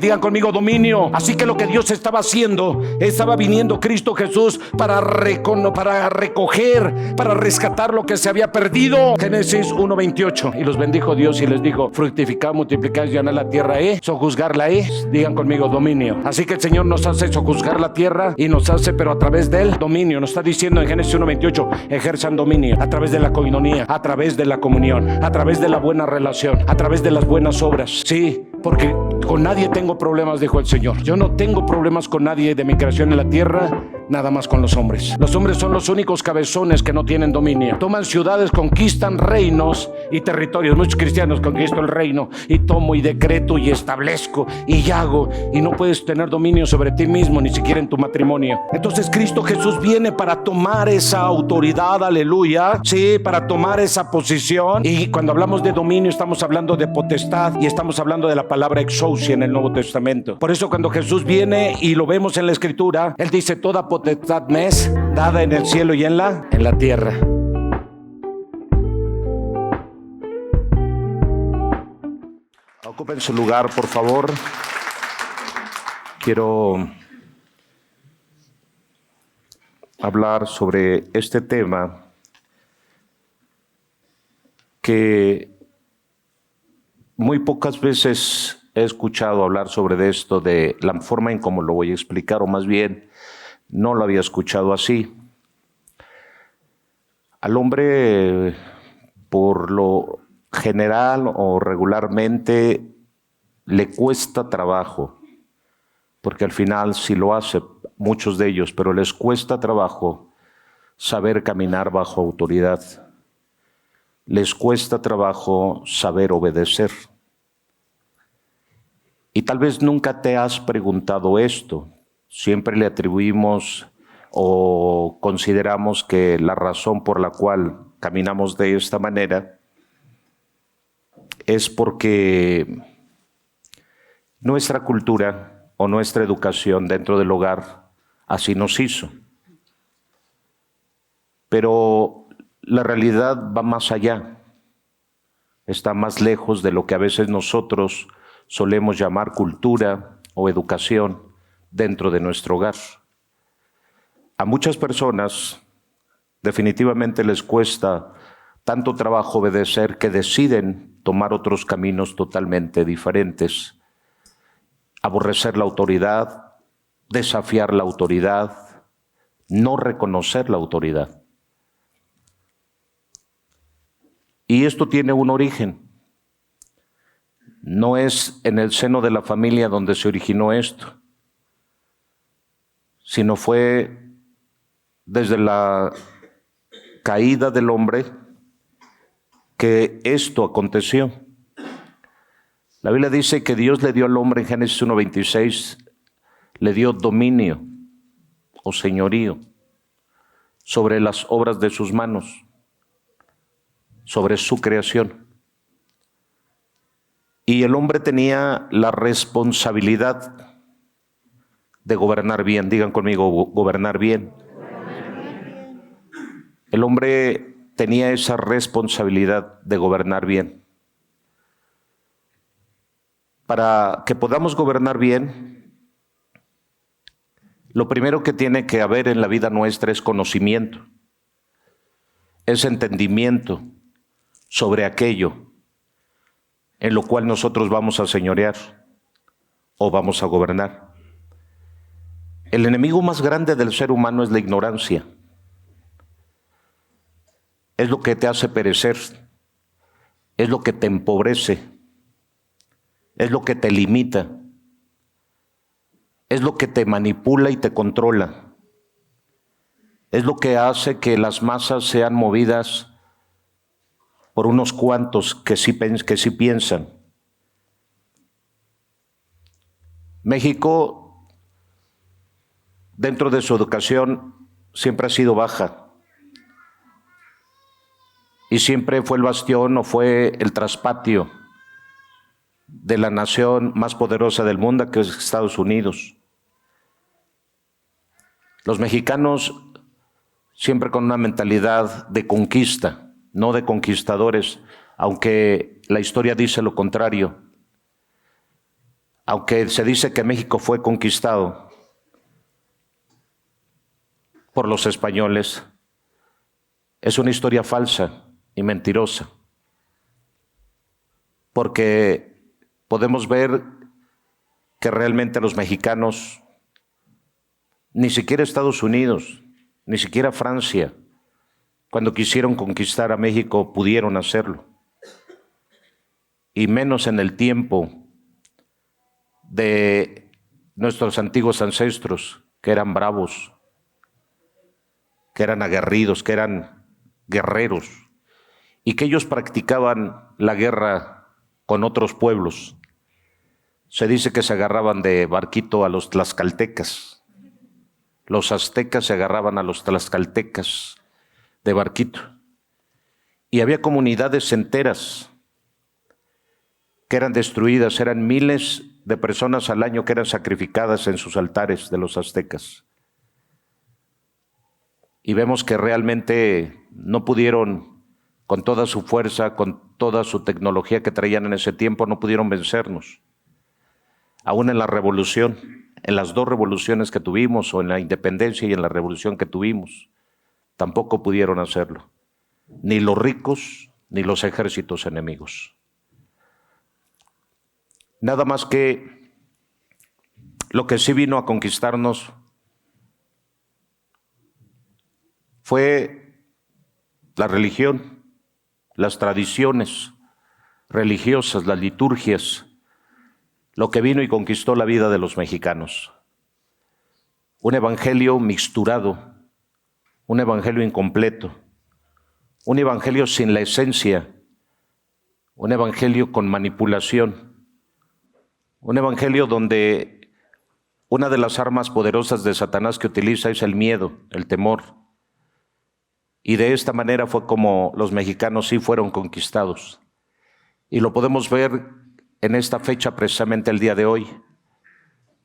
Digan conmigo: dominio. Así que lo que Dios estaba haciendo, estaba viniendo Cristo Jesús para recoger, para rescatar lo que se había perdido. Génesis 1:28. Y los bendijo Dios y les dijo: fructificad, multiplicad, llenad la tierra, sojuzgarla, digan conmigo: dominio. Así que el Señor nos hace sojuzgar la tierra y nos hace, pero a través del dominio. Nos está diciendo en Génesis 1:28: ejerzan dominio a través de la coinonía, a través de la comunión, a través de la buena relación, a través de las buenas obras. Sí, porque con nadie tengo problemas, dijo el Señor. Yo no tengo problemas con nadie de mi creación en la tierra, nada más con los hombres. Los hombres son los únicos cabezones que no tienen dominio. Toman ciudades, conquistan reinos y territorios. Muchos cristianos: conquisto el reino y tomo y decreto y establezco y hago, y no puedes tener dominio sobre ti mismo, ni siquiera en tu matrimonio. Entonces Cristo Jesús viene para tomar esa autoridad, aleluya, sí, para tomar esa posición. Y cuando hablamos de dominio, estamos hablando de potestad y estamos hablando de la palabra exousia en el Nuevo Testamento. Por eso cuando Jesús viene, y lo vemos en la Escritura, Él dice: toda potestad me es dada en el cielo y en la tierra. Ocupen su lugar, por favor. Quiero hablar sobre este tema que muy pocas veces he escuchado hablar sobre esto, de la forma en cómo lo voy a explicar, o más bien no lo había escuchado así. Al hombre, por lo general o regularmente, le cuesta trabajo, porque al final sí lo hace, muchos de ellos, pero les cuesta trabajo saber caminar bajo autoridad. Les cuesta trabajo saber obedecer. Y tal vez nunca te has preguntado esto. Siempre le atribuimos o consideramos que la razón por la cual caminamos de esta manera es porque nuestra cultura o nuestra educación dentro del hogar así nos hizo. Pero la realidad va más allá, está más lejos de lo que a veces nosotros solemos llamar cultura o educación dentro de nuestro hogar. A muchas personas definitivamente les cuesta tanto trabajo obedecer que deciden tomar otros caminos totalmente diferentes. Aborrecer la autoridad, desafiar la autoridad, no reconocer la autoridad. Y esto tiene un origen. No es en el seno de la familia donde se originó esto, sino fue desde la caída del hombre que esto aconteció. La Biblia dice que Dios le dio al hombre en Génesis 1:26, le dio dominio o señorío sobre las obras de sus manos, sobre su creación. Y el hombre tenía la responsabilidad de gobernar bien. Digan conmigo: gobernar bien. El hombre tenía esa responsabilidad de gobernar bien. Para que podamos gobernar bien, lo primero que tiene que haber en la vida nuestra es conocimiento, es entendimiento sobre aquello en lo cual nosotros vamos a señorear o vamos a gobernar. El enemigo más grande del ser humano es la ignorancia. Es lo que te hace perecer, es lo que te empobrece, es lo que te limita, es lo que te manipula y te controla, es lo que hace que las masas sean movidas por unos cuantos que sí piensan. México, dentro de su educación, siempre ha sido baja. Y siempre fue el bastión o fue el traspatio de la nación más poderosa del mundo, que es Estados Unidos. Los mexicanos siempre con una mentalidad de conquista, no de conquistadores, aunque la historia dice lo contrario. aunque se dice que México fue conquistado por los españoles, es una historia falsa y mentirosa, porque podemos ver que realmente los mexicanos, ni siquiera Estados Unidos, ni siquiera Francia, cuando quisieron conquistar a México pudieron hacerlo, y menos en el tiempo de nuestros antiguos ancestros, que eran bravos, que eran aguerridos, que eran guerreros, y que ellos practicaban la guerra con otros pueblos. Se dice que se agarraban de barquito a los tlaxcaltecas. Los aztecas se agarraban a los tlaxcaltecas de barquito. Y había comunidades enteras que eran destruidas, eran miles de personas al año que eran sacrificadas en sus altares de los aztecas. Y vemos que realmente no pudieron, con toda su fuerza, con toda su tecnología que traían en ese tiempo, no pudieron vencernos. Aún en la revolución, en las dos revoluciones que tuvimos, o en la independencia y en la revolución que tuvimos, tampoco pudieron hacerlo. Ni los ricos, ni los ejércitos enemigos. Nada más que lo que sí vino a conquistarnos fue la religión, las tradiciones religiosas, las liturgias, lo que vino y conquistó la vida de los mexicanos. Un evangelio mixturado, un evangelio incompleto, un evangelio sin la esencia, un evangelio con manipulación, un evangelio donde una de las armas poderosas de Satanás que utiliza es el miedo, el temor. Y de esta manera fue como los mexicanos sí fueron conquistados. Y lo podemos ver en esta fecha, precisamente el día de hoy.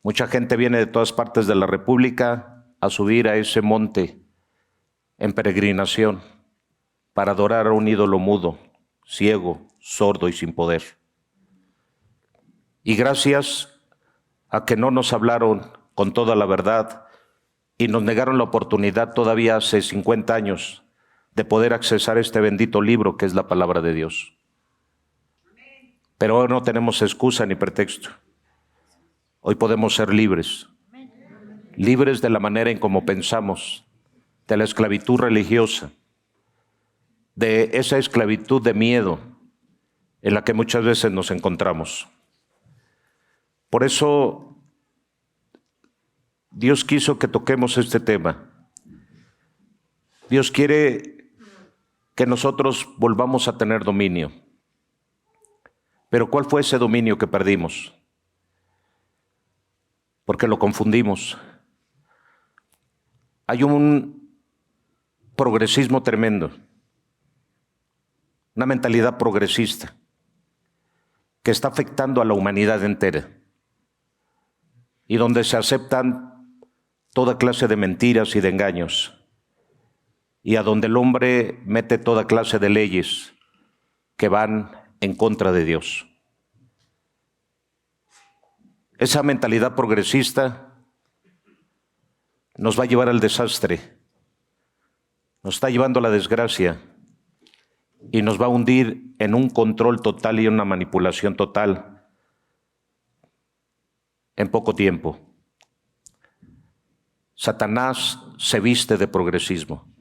Mucha gente viene de todas partes de la República a subir a ese monte en peregrinación para adorar a un ídolo mudo, ciego, sordo y sin poder. Y gracias a que no nos hablaron con toda la verdad y nos negaron la oportunidad todavía hace 50 años de poder accesar este bendito libro que es la palabra de Dios. Pero hoy no tenemos excusa ni pretexto. Hoy podemos ser libres. Libres de la manera en cómo pensamos, de la esclavitud religiosa, de esa esclavitud de miedo en la que muchas veces nos encontramos. Por eso Dios quiso que toquemos este tema. Dios quiere que nosotros volvamos a tener dominio. Pero ¿cuál fue ese dominio que perdimos? Porque lo confundimos. Hay un progresismo tremendo, una mentalidad progresista que está afectando a la humanidad entera y donde se aceptan toda clase de mentiras y de engaños y a donde el hombre mete toda clase de leyes que van en contra de Dios. Esa mentalidad progresista nos va a llevar al desastre, nos está llevando a la desgracia y nos va a hundir en un control total y en una manipulación total en poco tiempo. Satanás se viste de progresismo.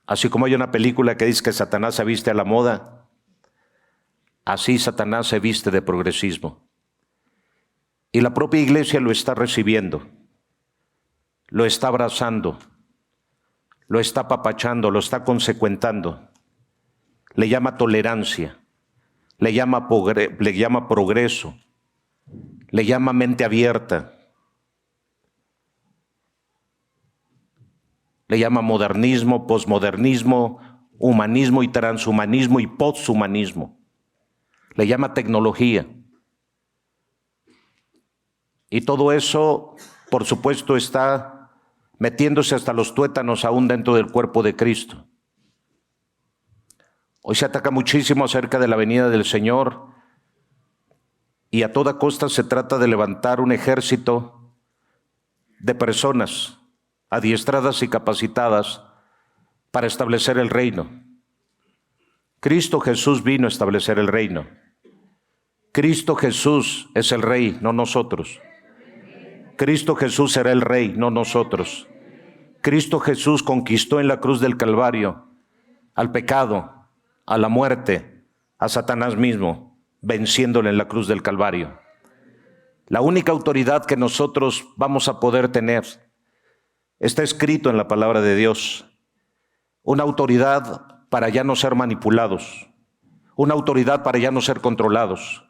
Así como hay una película que dice que Satanás se viste a la moda, así Satanás se viste de progresismo. Y la propia iglesia lo está recibiendo, lo está abrazando, lo está apapachando, lo está consecuentando. Le llama tolerancia, le llama progreso, le llama mente abierta, le llama modernismo, posmodernismo, humanismo y transhumanismo y posthumanismo. Le llama tecnología. Y todo eso, por supuesto, está metiéndose hasta los tuétanos aún dentro del cuerpo de Cristo. Hoy se ataca muchísimo acerca de la venida del Señor y a toda costa se trata de levantar un ejército de personas adiestradas y capacitadas para establecer el reino. Cristo Jesús vino a establecer el reino. Cristo Jesús es el rey, no nosotros. Cristo Jesús será el rey, no nosotros. Cristo Jesús conquistó en la cruz del Calvario al pecado, a la muerte, a Satanás mismo, venciéndole en la cruz del Calvario. La única autoridad que nosotros vamos a poder tener está escrito en la palabra de Dios. Una autoridad para ya no ser manipulados, una autoridad para ya no ser controlados,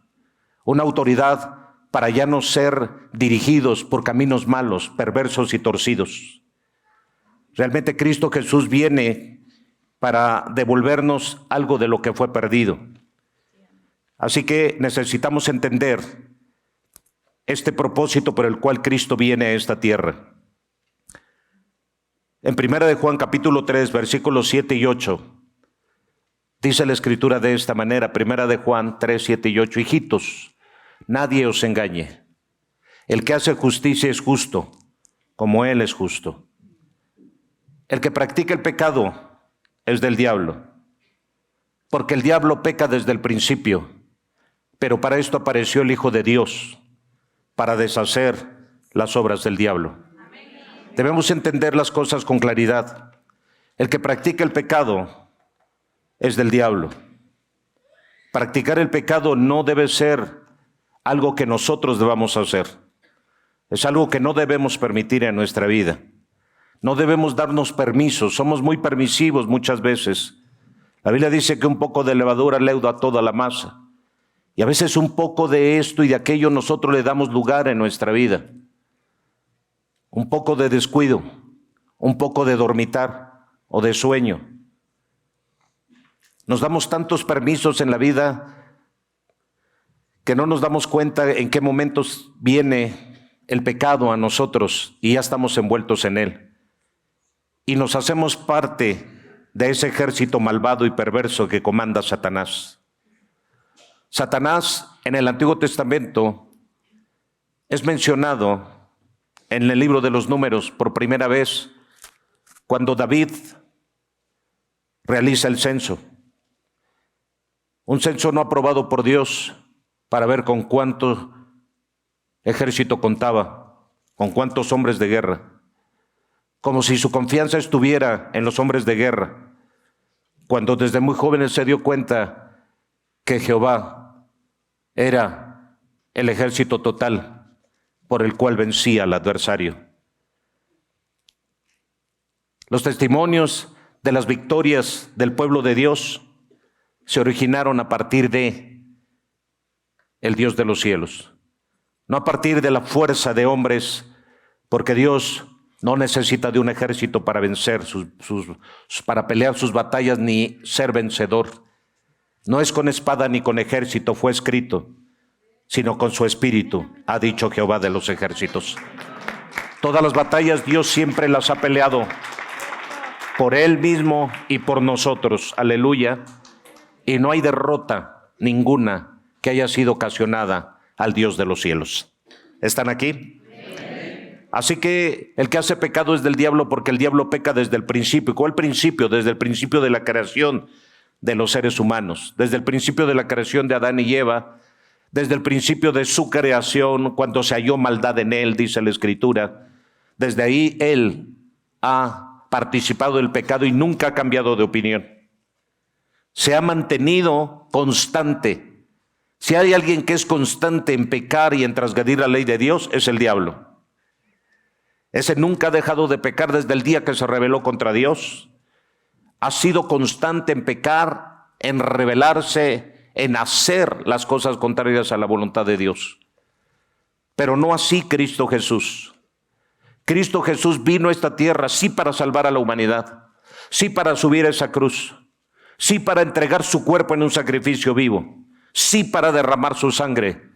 una autoridad para ya no ser dirigidos por caminos malos, perversos y torcidos. Realmente Cristo Jesús viene para devolvernos algo de lo que fue perdido. Así que necesitamos entender este propósito por el cual Cristo viene a esta tierra. En 1 de Juan capítulo 3, versículos 7 y 8, dice la Escritura de esta manera, 1 de Juan 3, 7 y 8, hijitos, nadie os engañe. El que hace justicia es justo, como Él es justo. El que practica el pecado es del diablo, porque el diablo peca desde el principio, pero para esto apareció el Hijo de Dios, para deshacer las obras del diablo. Debemos entender las cosas con claridad. El que practica el pecado es del diablo. Practicar el pecado no debe ser algo que nosotros debamos hacer. Es algo que no debemos permitir en nuestra vida. No debemos darnos permisos. Somos muy permisivos muchas veces. La Biblia dice que un poco de levadura leuda toda la masa. Y a veces un poco de esto y de aquello nosotros le damos lugar en nuestra vida. Un poco de descuido, un poco de dormitar o de sueño. Nos damos tantos permisos en la vida que no nos damos cuenta en qué momentos viene el pecado a nosotros y ya estamos envueltos en él. Y nos hacemos parte de ese ejército malvado y perverso que comanda Satanás. Satanás en el Antiguo Testamento es mencionado en el libro de los Números por primera vez cuando David realiza el censo. Un censo no aprobado por Dios para ver con cuánto ejército contaba, con cuántos hombres de guerra. Como si su confianza estuviera en los hombres de guerra, cuando desde muy jóvenes se dio cuenta que Jehová era el ejército total por el cual vencía al adversario. Los testimonios de las victorias del pueblo de Dios se originaron a partir de el Dios de los cielos, no a partir de la fuerza de hombres, porque Dios no necesita de un ejército para vencer, para pelear sus batallas ni ser vencedor. No es con espada ni con ejército, fue escrito, sino con su espíritu, ha dicho Jehová de los ejércitos. Todas las batallas Dios siempre las ha peleado por Él mismo y por nosotros. Aleluya. Y no hay derrota ninguna que haya sido ocasionada al Dios de los cielos. ¿Están aquí? Así que el que hace pecado es del diablo, porque el diablo peca desde el principio. ¿Cuál principio? Desde el principio de la creación de los seres humanos, desde el principio de la creación de Adán y Eva, desde el principio de su creación, cuando se halló maldad en él, dice la Escritura. Desde ahí él ha participado del pecado y nunca ha cambiado de opinión. Se ha mantenido constante. Si hay alguien que es constante en pecar y en transgredir la ley de Dios, es el diablo. Ese nunca ha dejado de pecar desde el día que se rebeló contra Dios. Ha sido constante en pecar, en rebelarse, en hacer las cosas contrarias a la voluntad de Dios. Pero no así Cristo Jesús. Cristo Jesús vino a esta tierra sí para salvar a la humanidad, sí para subir a esa cruz, sí para entregar su cuerpo en un sacrificio vivo, sí para derramar su sangre.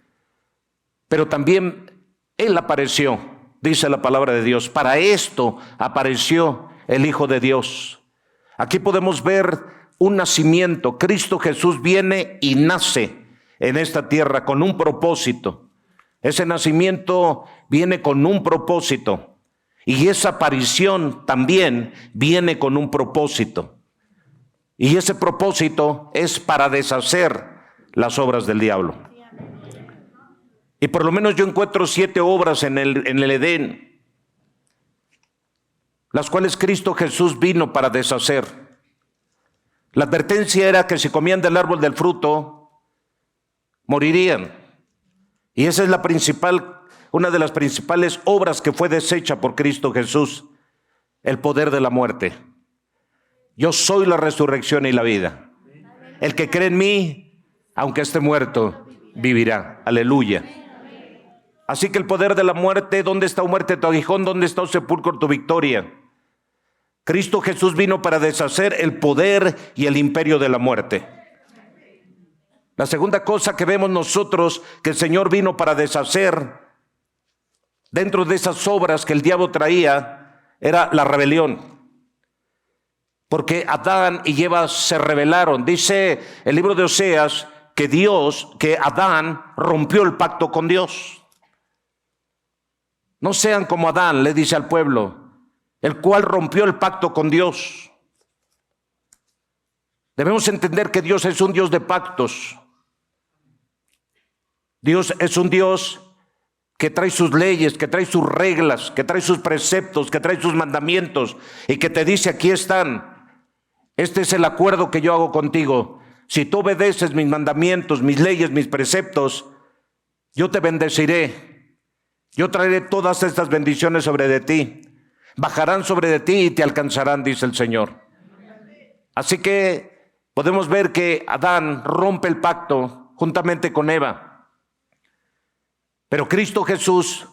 Pero también Él apareció, dice la palabra de Dios. Para esto apareció el Hijo de Dios. Aquí podemos ver un nacimiento. Cristo Jesús viene y nace en esta tierra con un propósito. Ese nacimiento viene con un propósito y esa aparición también viene con un propósito. Y ese propósito es para deshacer las obras del diablo. Y por lo menos yo encuentro 7 obras en el Edén, las cuales Cristo Jesús vino para deshacer. La advertencia era que si comían del árbol del fruto, morirían. Y esa es una de las principales obras que fue deshecha por Cristo Jesús, el poder de la muerte. Yo soy la resurrección y la vida. El que cree en mí, aunque esté muerto, vivirá. Aleluya. Así que el poder de la muerte, ¿dónde está, muerte, tu aguijón? ¿Dónde está, sepulcro, tu victoria? Cristo Jesús vino para deshacer el poder y el imperio de la muerte. La segunda cosa que vemos nosotros que el Señor vino para deshacer dentro de esas obras que el diablo traía era la rebelión. Porque Adán y Eva se rebelaron. Dice el libro de Oseas que Adán rompió el pacto con Dios. No sean como Adán, le dice al pueblo, el cual rompió el pacto con Dios. Debemos entender que Dios es un Dios de pactos. Dios es un Dios que trae sus leyes, que trae sus reglas, que trae sus preceptos, que trae sus mandamientos y que te dice, aquí están. Este es el acuerdo que yo hago contigo. Si tú obedeces mis mandamientos, mis leyes, mis preceptos, yo te bendeciré. Yo traeré todas estas bendiciones sobre de ti. Bajarán sobre de ti y te alcanzarán, dice el Señor. Así que podemos ver que Adán rompe el pacto juntamente con Eva. Pero Cristo Jesús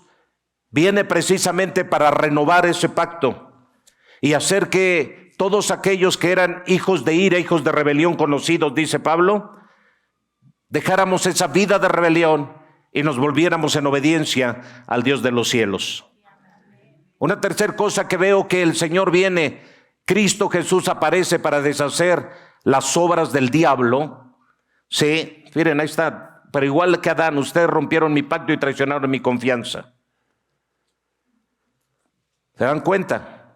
viene precisamente para renovar ese pacto y hacer que todos aquellos que eran hijos de ira, hijos de rebelión conocidos, dice Pablo, dejáramos esa vida de rebelión y nos volviéramos en obediencia al Dios de los cielos. Una tercera cosa que veo que el Señor viene, Cristo Jesús aparece para deshacer las obras del diablo. Sí, miren, ahí está. Pero igual que Adán, ustedes rompieron mi pacto y traicionaron mi confianza. ¿Se dan cuenta?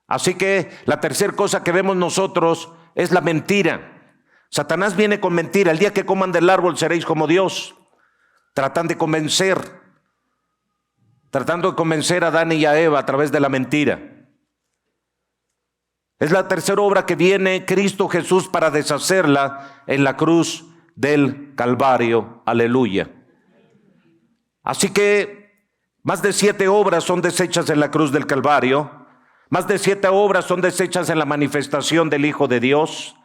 Así que la tercera cosa que vemos nosotros es la mentira. Satanás viene con mentira. El día que coman del árbol seréis como Dios. Tratando de convencer a Adán y a Eva a través de la mentira. Es la tercera obra que viene Cristo Jesús para deshacerla en la cruz del Calvario. Aleluya. Así que más de 7 obras son deshechas en la cruz del Calvario. Más de 7 obras son deshechas en la manifestación del Hijo de Dios.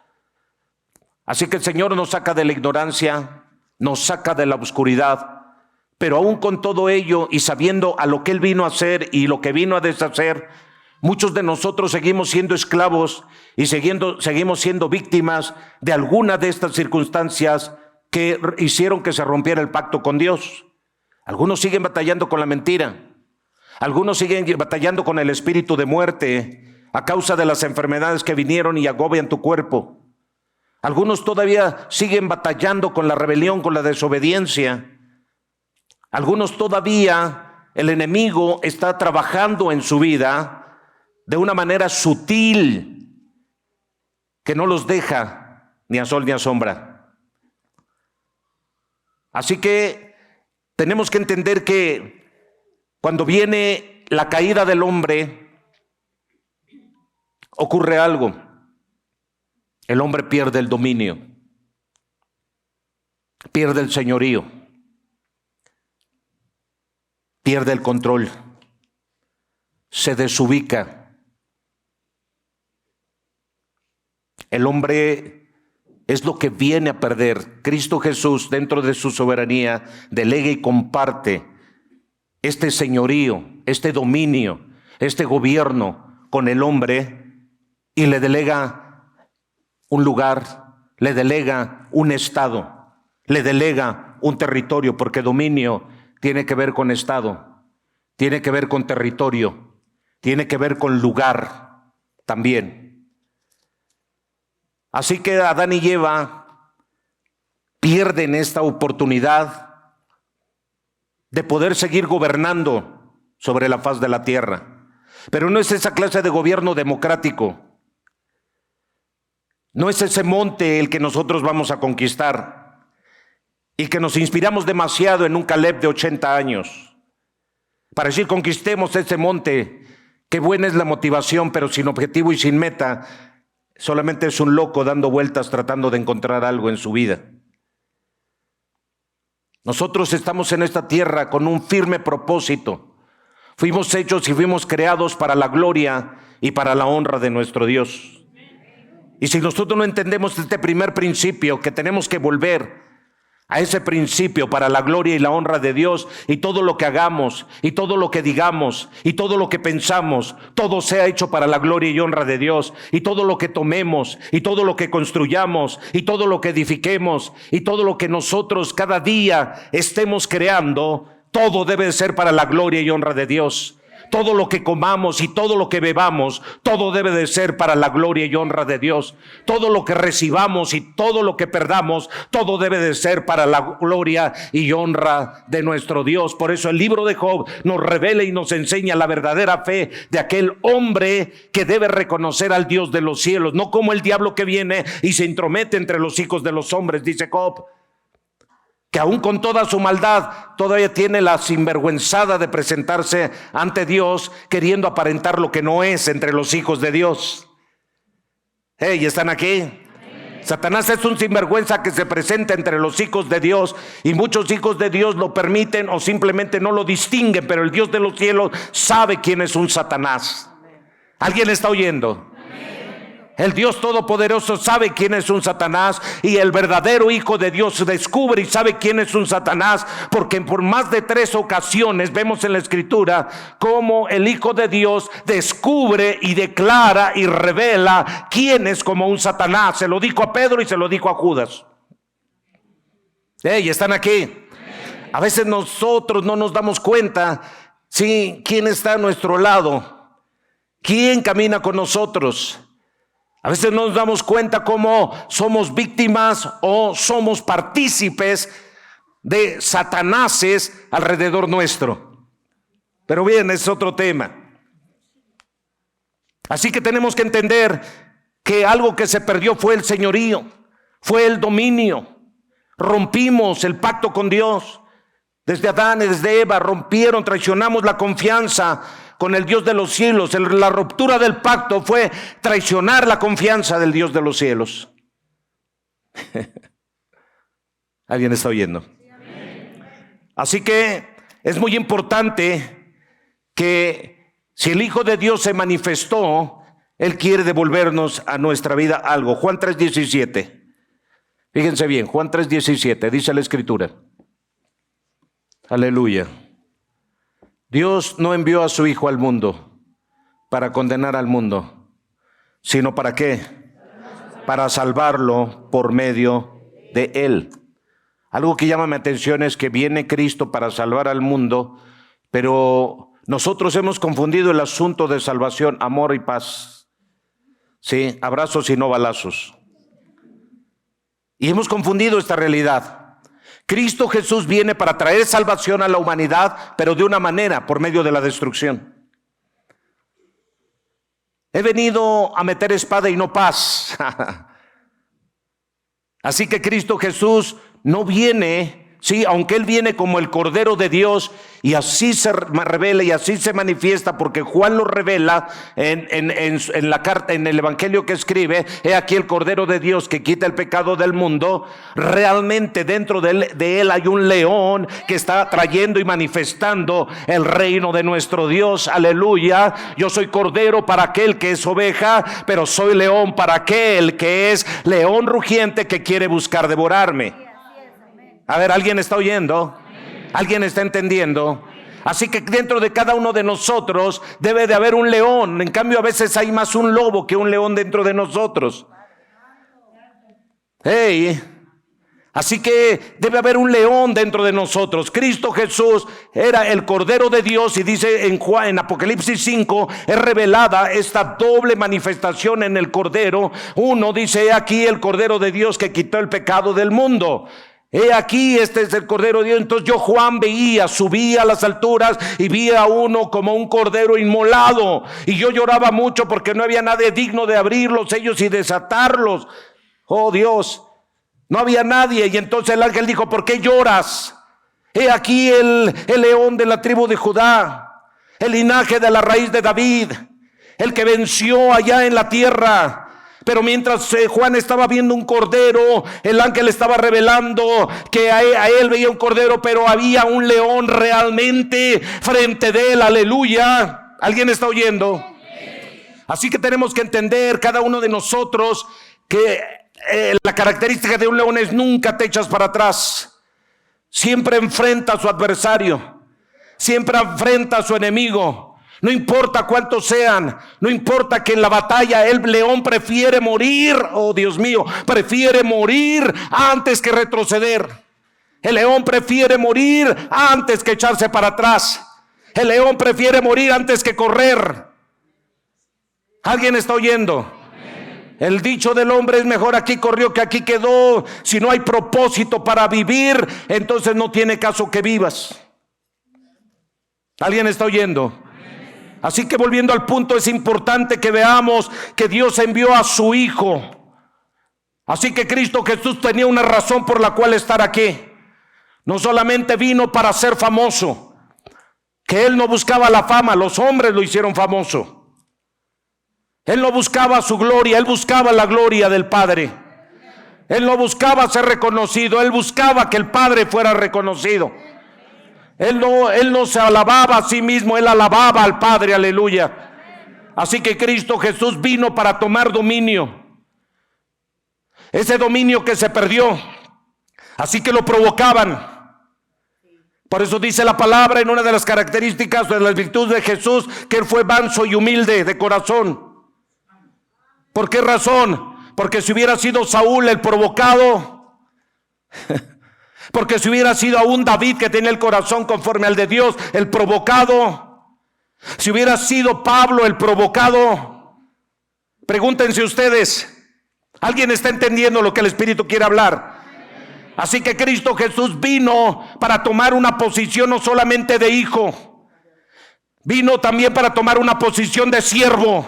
Así que el Señor nos saca de la ignorancia, nos saca de la oscuridad, pero aún con todo ello y sabiendo a lo que Él vino a hacer y lo que vino a deshacer, muchos de nosotros seguimos siendo esclavos y seguimos siendo víctimas de alguna de estas circunstancias que hicieron que se rompiera el pacto con Dios. Algunos siguen batallando con la mentira, algunos siguen batallando con el espíritu de muerte a causa de las enfermedades que vinieron y agobian tu cuerpo. Algunos todavía siguen batallando con la rebelión, con la desobediencia. Algunos todavía el enemigo está trabajando en su vida de una manera sutil que no los deja ni a sol ni a sombra. Así que tenemos que entender que cuando viene la caída del hombre, ocurre algo. El hombre pierde el dominio, pierde el señorío, pierde el control, se desubica. El hombre es lo que viene a perder. Cristo Jesús, dentro de su soberanía, delega y comparte este señorío, este dominio, este gobierno con el hombre y le delega un lugar, le delega un estado, le delega un territorio, porque dominio tiene que ver con estado, tiene que ver con territorio, tiene que ver con lugar también. Así que Adán y Eva pierden esta oportunidad de poder seguir gobernando sobre la faz de la tierra. Pero no es esa clase de gobierno democrático. No es ese monte el que nosotros vamos a conquistar y que nos inspiramos demasiado en un Caleb de 80 años para decir conquistemos ese monte. Qué buena es la motivación, pero sin objetivo y sin meta, solamente es un loco dando vueltas tratando de encontrar algo en su vida. Nosotros estamos en esta tierra con un firme propósito. Fuimos hechos y fuimos creados para la gloria y para la honra de nuestro Dios. Y si nosotros no entendemos este primer principio, que tenemos que volver a ese principio para la gloria y la honra de Dios, y todo lo que hagamos, y todo lo que digamos, y todo lo que pensamos, todo sea hecho para la gloria y honra de Dios, y todo lo que tomemos, y todo lo que construyamos, y todo lo que edifiquemos, y todo lo que nosotros cada día estemos creando, todo debe de ser para la gloria y honra de Dios. Todo lo que comamos y todo lo que bebamos, todo debe de ser para la gloria y honra de Dios. Todo lo que recibamos y todo lo que perdamos, todo debe de ser para la gloria y honra de nuestro Dios. Por eso el libro de Job nos revela y nos enseña la verdadera fe de aquel hombre que debe reconocer al Dios de los cielos, no como el diablo que viene y se intromete entre los hijos de los hombres, dice Job, que aún con toda su maldad todavía tiene la sinvergüenzada de presentarse ante Dios queriendo aparentar lo que no es entre los hijos de Dios. Hey, ¿están aquí? Satanás es un sinvergüenza que se presenta entre los hijos de Dios, y muchos hijos de Dios lo permiten o simplemente no lo distinguen, pero el Dios de los cielos sabe quién es un Satanás. ¿Alguien está oyendo? El Dios Todopoderoso sabe quién es un Satanás, y el verdadero Hijo de Dios descubre y sabe quién es un Satanás, porque por más de 3 ocasiones vemos en la Escritura cómo el Hijo de Dios descubre y declara y revela quién es como un Satanás. Se lo dijo a Pedro y se lo dijo a Judas. ¿Están aquí? A veces nosotros no nos damos cuenta, sí, quién está a nuestro lado, quién camina con nosotros. A veces no nos damos cuenta cómo somos víctimas o somos partícipes de satanáses alrededor nuestro. Pero bien, es otro tema. Así que tenemos que entender que algo que se perdió fue el señorío, fue el dominio. Rompimos el pacto con Dios. Desde Adán y desde Eva rompieron, traicionamos la confianza con el Dios de los cielos. La ruptura del pacto fue traicionar la confianza del Dios de los cielos. ¿Alguien está oyendo? Así que es muy importante que si el Hijo de Dios se manifestó, Él quiere devolvernos a nuestra vida algo. Juan 3:17. Fíjense bien, Juan 3:17, dice la Escritura. Aleluya. Dios no envió a su Hijo al mundo para condenar al mundo, sino ¿para qué? Para salvarlo por medio de Él. Algo que llama mi atención es que viene Cristo para salvar al mundo, pero nosotros hemos confundido el asunto de salvación, amor y paz. Sí, abrazos y no balazos. Y hemos confundido esta realidad. Cristo Jesús viene para traer salvación a la humanidad, pero de una manera, por medio de la destrucción. He venido a meter espada y no paz. Así que Cristo Jesús no viene, sí, aunque Él viene como el Cordero de Dios, y así se revela y así se manifiesta, porque Juan lo revela en la carta, en el evangelio que escribe. He aquí el Cordero de Dios que quita el pecado del mundo. Realmente dentro de él hay un león que está trayendo y manifestando el reino de nuestro Dios. Aleluya. Yo soy cordero para aquel que es oveja, pero soy león para aquel que es león rugiente que quiere buscar devorarme. A ver, ¿alguien está oyendo? ¿Alguien está entendiendo? Así que dentro de cada uno de nosotros debe de haber un león. En cambio, a veces hay más un lobo que un león dentro de nosotros. Así que debe haber un león dentro de nosotros. Cristo Jesús era el Cordero de Dios, y dice en Apocalipsis 5 es revelada esta doble manifestación en el Cordero. Uno dice: aquí el Cordero de Dios que quitó el pecado del mundo. He aquí, este es el Cordero de Dios. Entonces yo, Juan, subía a las alturas y vi a uno como un cordero inmolado. Y yo lloraba mucho porque no había nadie digno de abrir los sellos y desatarlos. Oh Dios, no había nadie. Y entonces el ángel dijo: ¿por qué lloras? He aquí el león de la tribu de Judá, el linaje de la raíz de David, el que venció allá en la tierra. Pero mientras Juan estaba viendo un cordero, el ángel estaba revelando que a él veía un cordero, pero había un león realmente frente de él. Aleluya. ¿Alguien está oyendo? Así que tenemos que entender cada uno de nosotros que la característica de un león es: nunca te echas para atrás. Siempre enfrenta a su adversario, siempre enfrenta a su enemigo. No importa cuántos sean, no importa que en la batalla el león prefiere morir, oh Dios mío, prefiere morir antes que retroceder. El león prefiere morir antes que echarse para atrás. El león prefiere morir antes que correr. ¿Alguien está oyendo? El dicho del hombre es: mejor aquí corrió que aquí quedó. Si no hay propósito para vivir, entonces no tiene caso que vivas. ¿Alguien está oyendo? Así que, volviendo al punto, es importante que veamos que Dios envió a su Hijo. Así que Cristo Jesús tenía una razón por la cual estar aquí. No solamente vino para ser famoso, que Él no buscaba la fama, los hombres lo hicieron famoso. Él no buscaba su gloria, Él buscaba la gloria del Padre. Él no buscaba ser reconocido, Él buscaba que el Padre fuera reconocido. Él no se alababa a sí mismo, Él alababa al Padre, aleluya. Así que Cristo Jesús vino para tomar dominio. Ese dominio que se perdió. Así que lo provocaban. Por eso dice la palabra en una de las características de las virtudes de Jesús, que Él fue manso y humilde de corazón. ¿Por qué razón? Porque si hubiera sido Saúl el provocado, porque si hubiera sido aún David, que tenía el corazón conforme al de Dios, el provocado, si hubiera sido Pablo el provocado, pregúntense ustedes, ¿alguien está entendiendo lo que el Espíritu quiere hablar? Así que Cristo Jesús vino para tomar una posición no solamente de hijo, vino también para tomar una posición de siervo,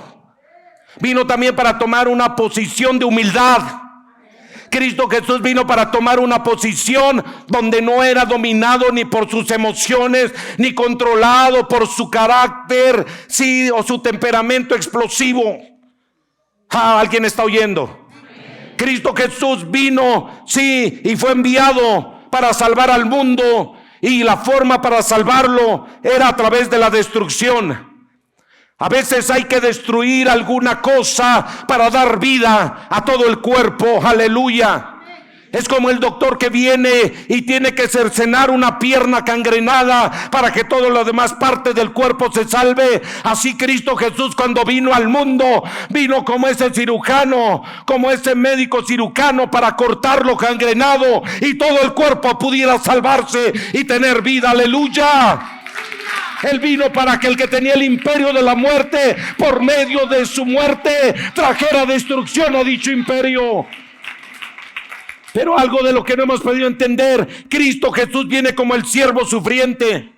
vino también para tomar una posición de humildad. Cristo Jesús vino para tomar una posición donde no era dominado ni por sus emociones, ni controlado por su carácter, sí, o su temperamento explosivo. ¿Alguien está oyendo? Cristo Jesús vino, sí, y fue enviado para salvar al mundo, y la forma para salvarlo era a través de la destrucción. A veces hay que destruir alguna cosa para dar vida a todo el cuerpo, aleluya. Es como el doctor que viene y tiene que cercenar una pierna gangrenada para que todas las demás partes del cuerpo se salve. Así Cristo Jesús, cuando vino al mundo, vino como ese cirujano, como ese médico cirujano, para cortar lo gangrenado y todo el cuerpo pudiera salvarse y tener vida, aleluya. Él vino para que el que tenía el imperio de la muerte, por medio de su muerte, trajera destrucción a dicho imperio. Pero algo de lo que no hemos podido entender: Cristo Jesús viene como el siervo sufriente.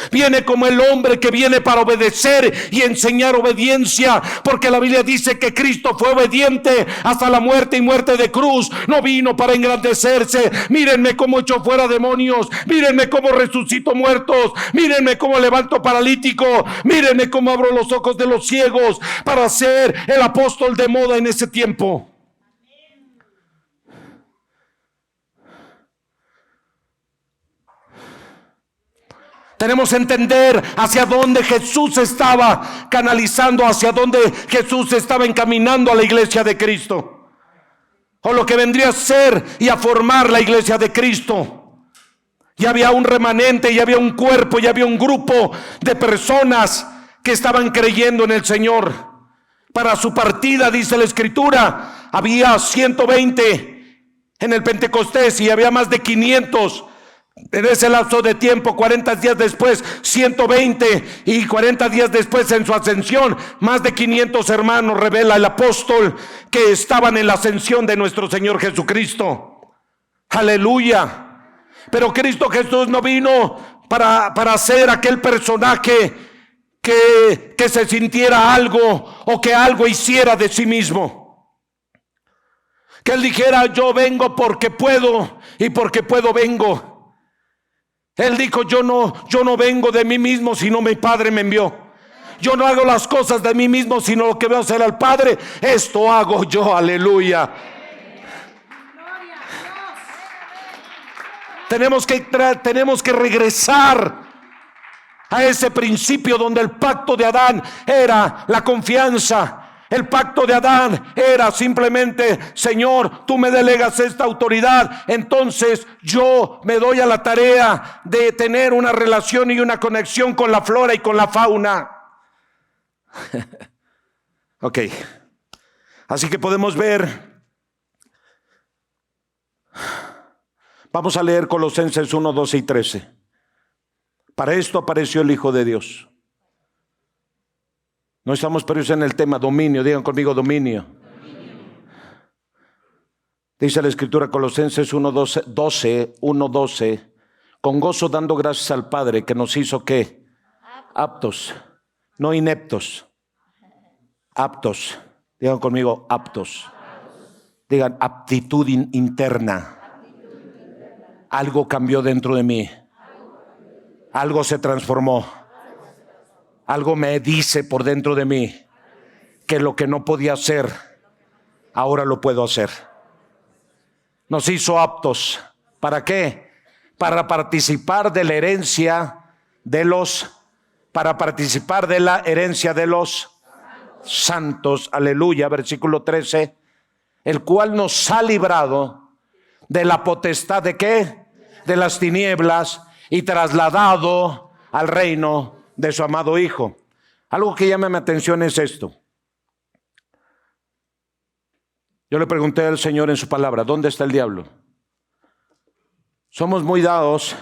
Viene como el hombre que viene para obedecer y enseñar obediencia, porque la Biblia dice que Cristo fue obediente hasta la muerte y muerte de cruz. No vino para engrandecerse. Mírenme cómo echo fuera demonios, mírenme cómo resucito muertos, mírenme cómo levanto paralítico, mírenme cómo abro los ojos de los ciegos, para ser el apóstol de moda en ese tiempo. Tenemos que entender hacia dónde Jesús estaba canalizando, hacia dónde Jesús estaba encaminando a la iglesia de Cristo, o lo que vendría a ser y a formar la iglesia de Cristo. Ya había un remanente, ya había un cuerpo, ya había un grupo de personas que estaban creyendo en el Señor. Para su partida, dice la Escritura, había 120 en el Pentecostés y había más de 500 en ese lapso de tiempo. 40 días después 120, y 40 días después en su ascensión más de 500 hermanos, revela el apóstol, que estaban en la ascensión de nuestro Señor Jesucristo. Aleluya. Pero Cristo Jesús no vino para ser aquel personaje que se sintiera algo o que algo hiciera de sí mismo. Que Él dijera: yo vengo porque puedo y porque puedo vengo. Él dijo: yo no vengo de mí mismo, sino mi Padre me envió. Yo no hago las cosas de mí mismo, sino lo que veo hacer al Padre, esto hago yo. Aleluya. Tenemos que regresar a ese principio donde el pacto de Adán era la confianza. El pacto de Adán era simplemente: Señor, tú me delegas esta autoridad, entonces yo me doy a la tarea de tener una relación y una conexión con la flora y con la fauna. Ok, así que podemos ver. Vamos a leer Colosenses 1, 12 y 13. Para esto apareció el Hijo de Dios. No estamos perdidos en el tema dominio. Digan conmigo: dominio. Dice la Escritura, Colosenses 1, 12. Con gozo dando gracias al Padre que nos hizo ¿qué? Aptos, no ineptos. Aptos. Digan conmigo: aptos. Digan: aptitud interna. Algo cambió dentro de mí. Algo se transformó. Algo me dice por dentro de mí que lo que no podía hacer, ahora lo puedo hacer. Nos hizo aptos. ¿Para qué? Para participar de la herencia de los, santos. Aleluya. Versículo 13. El cual nos ha librado de la potestad de ¿qué? De las tinieblas, y trasladado al reino de su amado Hijo. Algo que llama mi atención es esto. Yo le pregunté al Señor en su palabra: ¿dónde está el diablo? Somos muy dados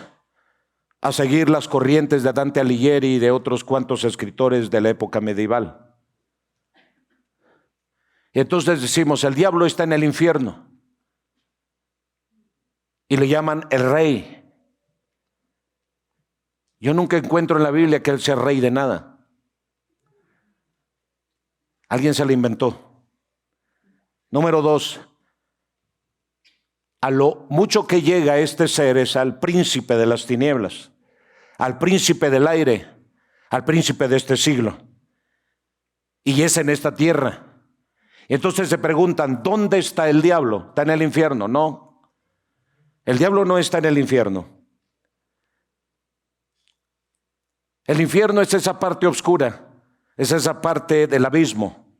a seguir las corrientes de Dante Alighieri y de otros cuantos escritores de la época medieval. Y entonces decimos: el diablo está en el infierno. Y le llaman el rey. Yo nunca encuentro en la Biblia que él sea rey de nada. Alguien se lo inventó. Número 2. A lo mucho que llega este ser es al príncipe de las tinieblas, al príncipe del aire, al príncipe de este siglo. Y es en esta tierra. Entonces se preguntan: ¿dónde está el diablo? ¿Está en el infierno? No. El diablo no está en el infierno. El infierno es esa parte oscura, es esa parte del abismo.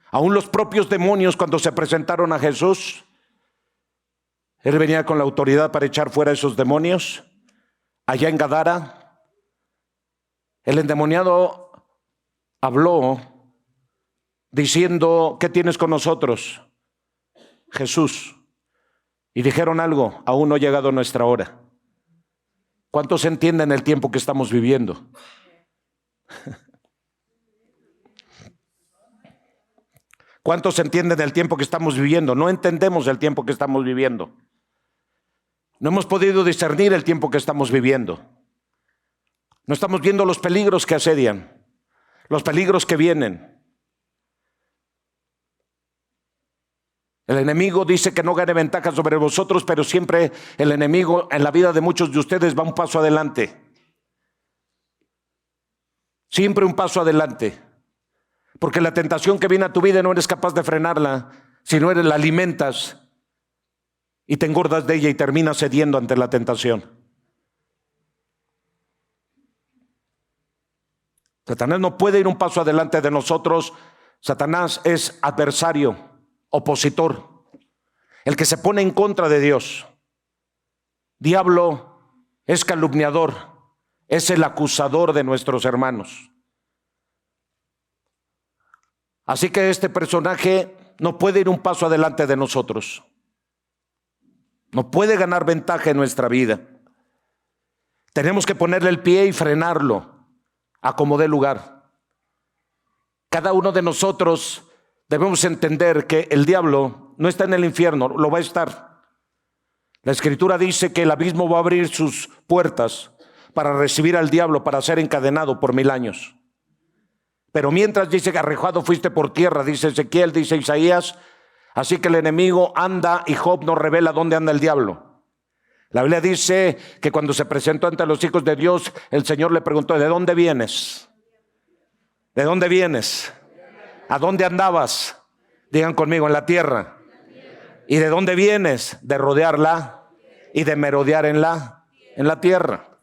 Aún los propios demonios, cuando se presentaron a Jesús, Él venía con la autoridad para echar fuera esos demonios. Allá en Gadara, el endemoniado habló diciendo: ¿qué tienes con nosotros, Jesús? Y dijeron algo: aún no ha llegado nuestra hora. ¿Cuántos entienden el tiempo que estamos viviendo? ¿Cuántos entienden el tiempo que estamos viviendo? No entendemos el tiempo que estamos viviendo. No hemos podido discernir el tiempo que estamos viviendo. No estamos viendo los peligros que asedian, los peligros que vienen. El enemigo dice que no gane ventaja sobre vosotros, pero siempre el enemigo en la vida de muchos de ustedes va un paso adelante. Siempre un paso adelante. Porque la tentación que viene a tu vida no eres capaz de frenarla, sino la alimentas y te engordas de ella y terminas cediendo ante la tentación. Satanás no puede ir un paso adelante de nosotros. Satanás es adversario, opositor, el que se pone en contra de Dios. Diablo es calumniador, es el acusador de nuestros hermanos. Así que este personaje no puede ir un paso adelante de nosotros. No puede ganar ventaja en nuestra vida. Tenemos que ponerle el pie y frenarlo a como dé lugar. Cada uno de nosotros debemos entender que el diablo no está en el infierno, lo va a estar. La Escritura dice que el abismo va a abrir sus puertas para recibir al diablo, para ser encadenado por 1000 años. Pero mientras, dice, arrojado fuiste por tierra, dice Ezequiel, dice Isaías. Así que el enemigo anda y Job nos revela dónde anda el diablo. La Biblia dice que cuando se presentó ante los hijos de Dios, el Señor le preguntó: ¿de dónde vienes? ¿De dónde vienes? ¿A dónde andabas? Digan conmigo: en la tierra. ¿Y de dónde vienes? De rodearla y de merodear en la tierra.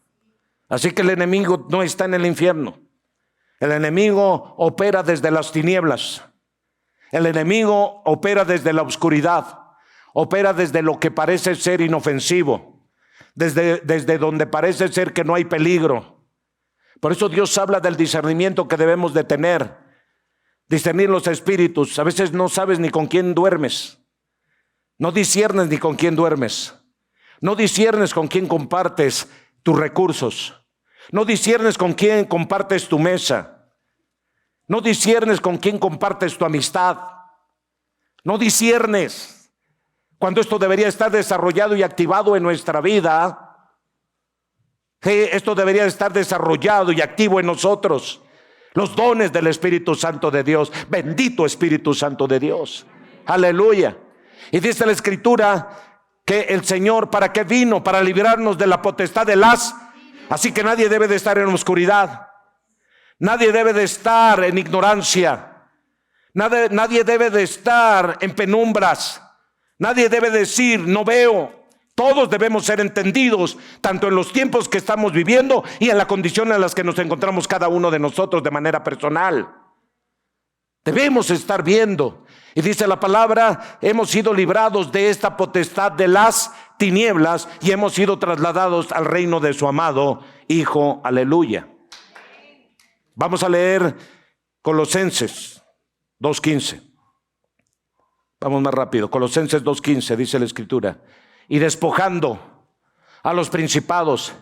Así que el enemigo no está en el infierno. El enemigo opera desde las tinieblas. El enemigo opera desde la oscuridad. Opera desde lo que parece ser inofensivo. Desde donde parece ser que no hay peligro. Por eso Dios habla del discernimiento que debemos de tener. Discernir los espíritus. A veces no sabes ni con quién duermes. No disciernes ni con quién duermes. No disciernes con quién compartes tus recursos. No disciernes con quién compartes tu mesa. No disciernes con quién compartes tu amistad. No disciernes cuando esto debería estar desarrollado y activado en nuestra vida. Esto debería estar desarrollado y activo en nosotros. Los dones del Espíritu Santo de Dios. Bendito Espíritu Santo de Dios. Aleluya. Y dice la Escritura que el Señor, ¿para qué vino? Para librarnos de la potestad de las. Así que nadie debe de estar en oscuridad. Nadie debe de estar en ignorancia. Nadie debe de estar en penumbras. Nadie debe decir: no veo. Todos debemos ser entendidos, tanto en los tiempos que estamos viviendo y en la condición en las que nos encontramos cada uno de nosotros de manera personal. Debemos estar viendo. Y dice la palabra: hemos sido librados de esta potestad de las tinieblas y hemos sido trasladados al reino de su amado Hijo. Aleluya. Vamos a leer Colosenses 2:15. Vamos más rápido. Colosenses 2:15 dice la Escritura: y despojando a los principados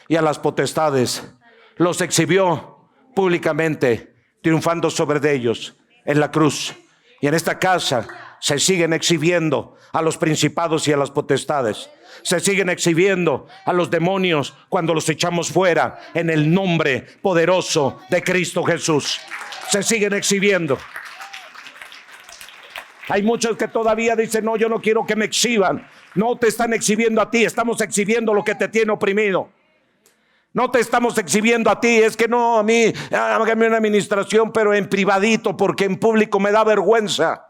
y a las potestades, los exhibió públicamente, triunfando sobre ellos en la cruz. Y en esta casa se siguen exhibiendo a los principados y a las potestades. Se siguen exhibiendo a los demonios cuando los echamos fuera en el nombre poderoso de Cristo Jesús. Se siguen exhibiendo. Hay muchos que todavía dicen: no, yo no quiero que me exhiban. No te están exhibiendo a ti, estamos exhibiendo lo que te tiene oprimido. No te estamos exhibiendo a ti. Es que no, a mí, hágame una administración, pero en privadito, porque en público me da vergüenza.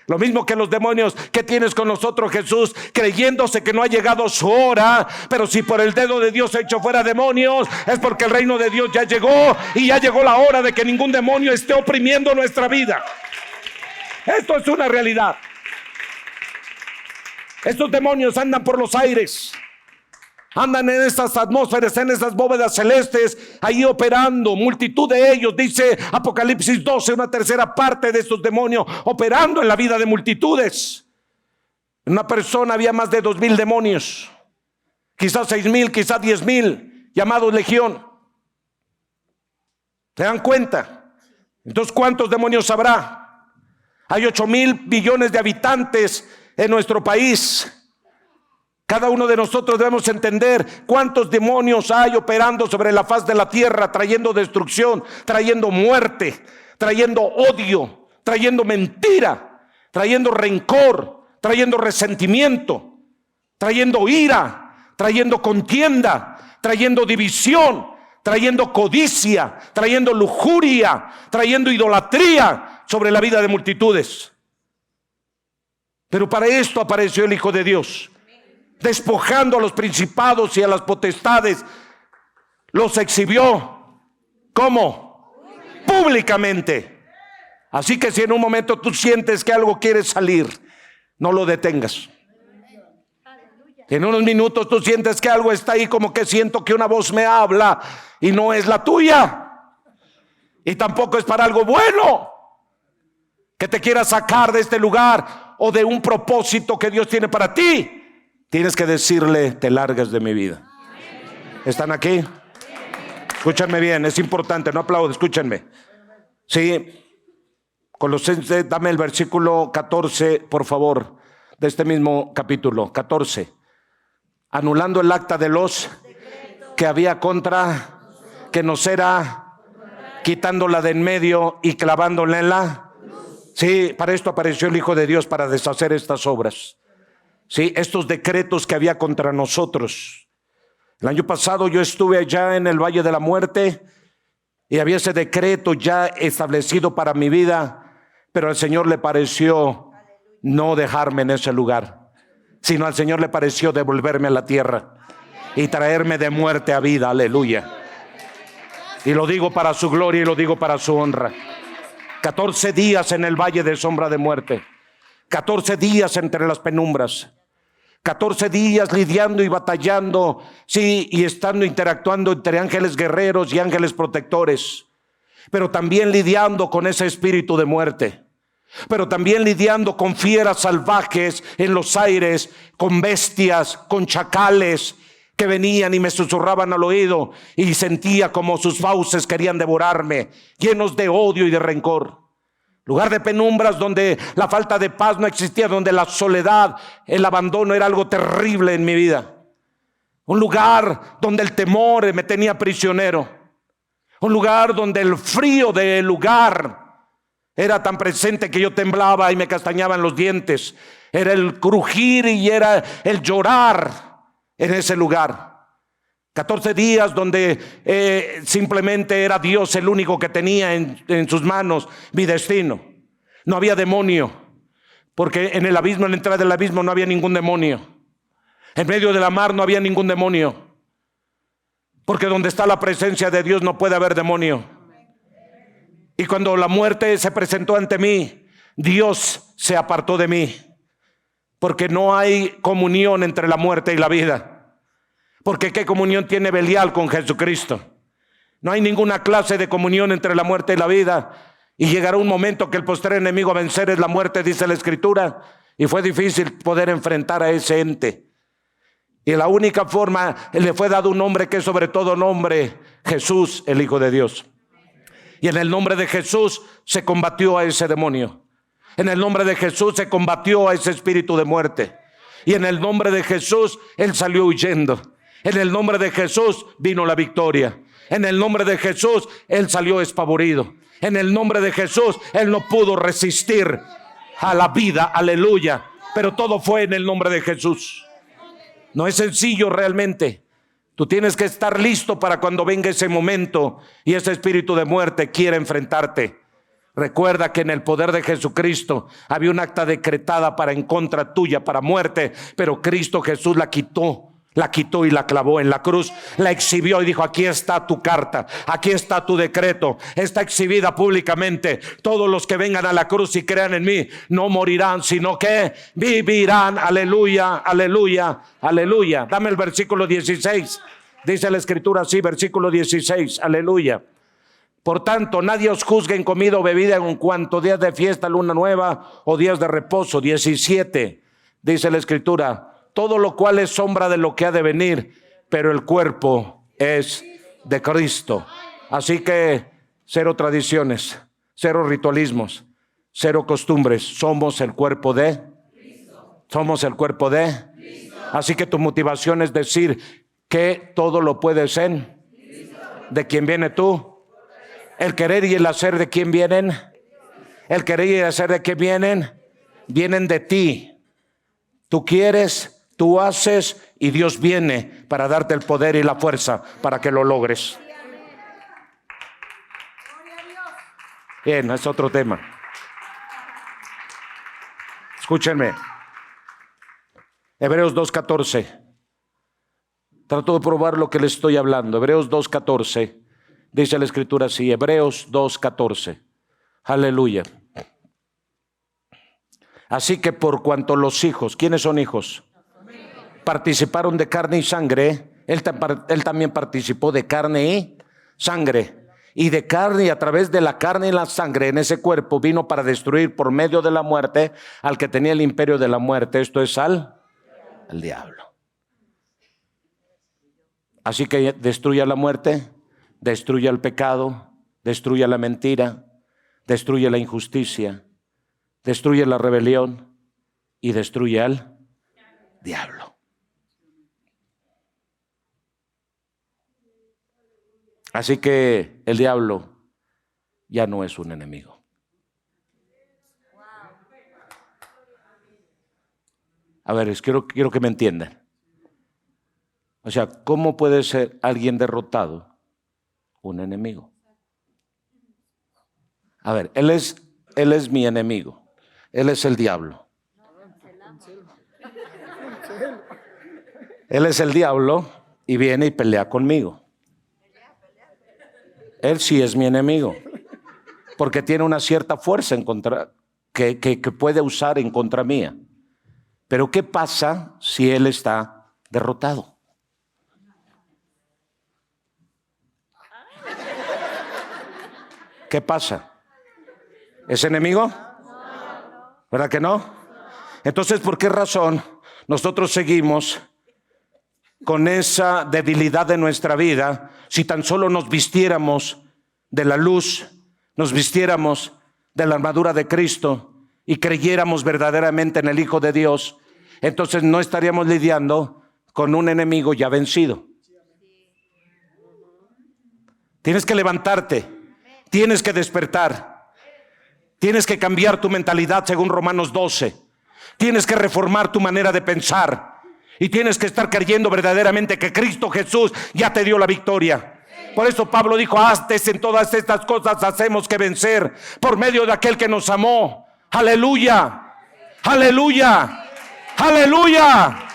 Lo mismo que los demonios. ¿Qué tienes con nosotros, Jesús? Creyéndose que no ha llegado su hora. Pero si por el dedo de Dios he hecho fuera demonios, es porque el reino de Dios ya llegó. Y ya llegó la hora de que ningún demonio esté oprimiendo nuestra vida. Esto es una realidad. Estos demonios andan por los aires. Andan en estas atmósferas, en esas bóvedas celestes, ahí operando. Multitud de ellos, dice Apocalipsis 12, una tercera parte de estos demonios operando en la vida de multitudes. En una persona había más de 2000 demonios, quizás 6000, quizás 10,000, llamados legión. ¿Se dan cuenta? Entonces, ¿cuántos demonios habrá? Hay 8,000 billones de habitantes en nuestro país. Cada uno de nosotros debemos entender cuántos demonios hay operando sobre la faz de la tierra, trayendo destrucción, trayendo muerte, trayendo odio, trayendo mentira, trayendo rencor, trayendo resentimiento, trayendo ira, trayendo contienda, trayendo división, trayendo codicia, trayendo lujuria, trayendo idolatría sobre la vida de multitudes. Pero para esto apareció el Hijo de Dios. Despojando a los principados y a las potestades, los exhibió. ¿Cómo? Públicamente. Así que si en un momento tú sientes que algo quiere salir, no lo detengas. En unos minutos tú sientes que algo está ahí, como que siento que una voz me habla y no es la tuya. Y tampoco es para algo bueno, que te quiera sacar de este lugar o de un propósito que Dios tiene para ti. Tienes que decirle: te largas de mi vida. ¿Están aquí? Escúchenme bien, es importante, no aplaudo, escúchenme. Sí, Colosenses, dame el versículo 14, por favor, de este mismo capítulo, 14. anulando el acta de los que había contra, que nos era, quitándola de en medio y clavándola en la. Sí, para esto apareció el Hijo de Dios, para deshacer estas obras. Sí, estos decretos que había contra nosotros. El año pasado yo estuve allá en el Valle de la Muerte y había ese decreto ya establecido para mi vida, pero al Señor le pareció no dejarme en ese lugar, sino al Señor le pareció devolverme a la tierra y traerme de muerte a vida. Aleluya. Y lo digo para su gloria y lo digo para su honra. 14 días en el valle de sombra de muerte, 14 días entre las penumbras, 14 días lidiando y batallando, sí, y estando interactuando entre ángeles guerreros y ángeles protectores, pero también lidiando con ese espíritu de muerte, pero también lidiando con fieras salvajes en los aires, con bestias, con chacales que venían y me susurraban al oído y sentía como sus fauces querían devorarme, llenos de odio y de rencor. Lugar de penumbras donde la falta de paz no existía, donde la soledad, el abandono era algo terrible en mi vida. Un lugar donde el temor me tenía prisionero. Un lugar donde el frío del lugar era tan presente que yo temblaba y me castañaban los dientes. Era el crujir y era el llorar en ese lugar. 14 días donde simplemente era Dios el único que tenía en sus manos mi destino. No había demonio, porque en el abismo, en la entrada del abismo no había ningún demonio. En medio de la mar no había ningún demonio, porque donde está la presencia de Dios no puede haber demonio. Y cuando la muerte se presentó ante mí, Dios se apartó de mí, porque no hay comunión entre la muerte y la vida. Porque ¿qué comunión tiene Belial con Jesucristo? No hay ninguna clase de comunión entre la muerte y la vida. Y llegará un momento que el postrer enemigo a vencer es la muerte, dice la Escritura. Y fue difícil poder enfrentar a ese ente. Y la única forma, le fue dado un nombre que es sobre todo nombre, Jesús, el Hijo de Dios. Y en el nombre de Jesús se combatió a ese demonio. En el nombre de Jesús se combatió a ese espíritu de muerte. Y en el nombre de Jesús Él salió huyendo. En el nombre de Jesús vino la victoria. En el nombre de Jesús Él salió espavorido. En el nombre de Jesús Él no pudo resistir a la vida. Aleluya. Pero todo fue en el nombre de Jesús. No es sencillo realmente. Tú tienes que estar listo para cuando venga ese momento y ese espíritu de muerte quiera enfrentarte. Recuerda que en el poder de Jesucristo había un acta decretada para en contra tuya, para muerte, pero Cristo Jesús la quitó y la clavó en la cruz, la exhibió y dijo: aquí está tu carta, aquí está tu decreto, está exhibida públicamente. Todos los que vengan a la cruz y crean en mí no morirán, sino que vivirán. Aleluya, aleluya, aleluya. Dame el versículo 16. Dice la Escritura así, versículo 16, aleluya. Por tanto, nadie os juzgue en comida o bebida en cuanto días de fiesta, luna nueva o días de reposo. 17, dice la Escritura: todo lo cual es sombra de lo que ha de venir, pero el cuerpo es de Cristo. Así que cero tradiciones, cero ritualismos, cero costumbres. Somos el cuerpo de Cristo. Somos el cuerpo de Cristo. Así que tu motivación es decir que todo lo puedes en Cristo. ¿De quién viene tú? El querer y el hacer, ¿de quién vienen? El querer y el hacer, ¿de quién vienen? Vienen de ti. Tú quieres, tú haces y Dios viene para darte el poder y la fuerza para que lo logres. Bien, es otro tema. Escúchenme. Hebreos 2:14. Trato de probar lo que les estoy hablando. Hebreos 2:14. Dice la Escritura así, Hebreos 2:14. Aleluya. Así que por cuanto los hijos, ¿quiénes son hijos? Participaron de carne y sangre, él también participó de carne y sangre. Y de carne, y a través de la carne y la sangre en ese cuerpo vino para destruir por medio de la muerte al que tenía el imperio de la muerte, esto es al diablo. Así que destruya la muerte, destruya el pecado, destruya la mentira, destruye la injusticia, destruye la rebelión y destruye al diablo. Así que el diablo ya no es un enemigo. A ver, quiero que me entiendan. O sea, ¿cómo puede ser alguien derrotado un enemigo? A ver, él es mi enemigo. Él es el diablo. Él es el diablo y viene y pelea conmigo. Él sí es mi enemigo, porque tiene una cierta fuerza en contra, que puede usar en contra mía. Pero ¿qué pasa si él está derrotado? ¿Qué pasa? ¿Es enemigo? ¿Verdad que no? Entonces, ¿por qué razón nosotros seguimos con esa debilidad de nuestra vida si tan solo nos vistiéramos de la luz, nos vistiéramos de la armadura de Cristo y creyéramos verdaderamente en el Hijo de Dios? Entonces no estaríamos lidiando con un enemigo ya vencido. Tienes que levantarte, tienes que despertar, tienes que cambiar tu mentalidad según Romanos 12, tienes que reformar tu manera de pensar y tienes que estar creyendo verdaderamente que Cristo Jesús ya te dio la victoria. Por eso Pablo dijo: antes en todas estas cosas hacemos que vencer por medio de aquel que nos amó. Aleluya, aleluya, aleluya.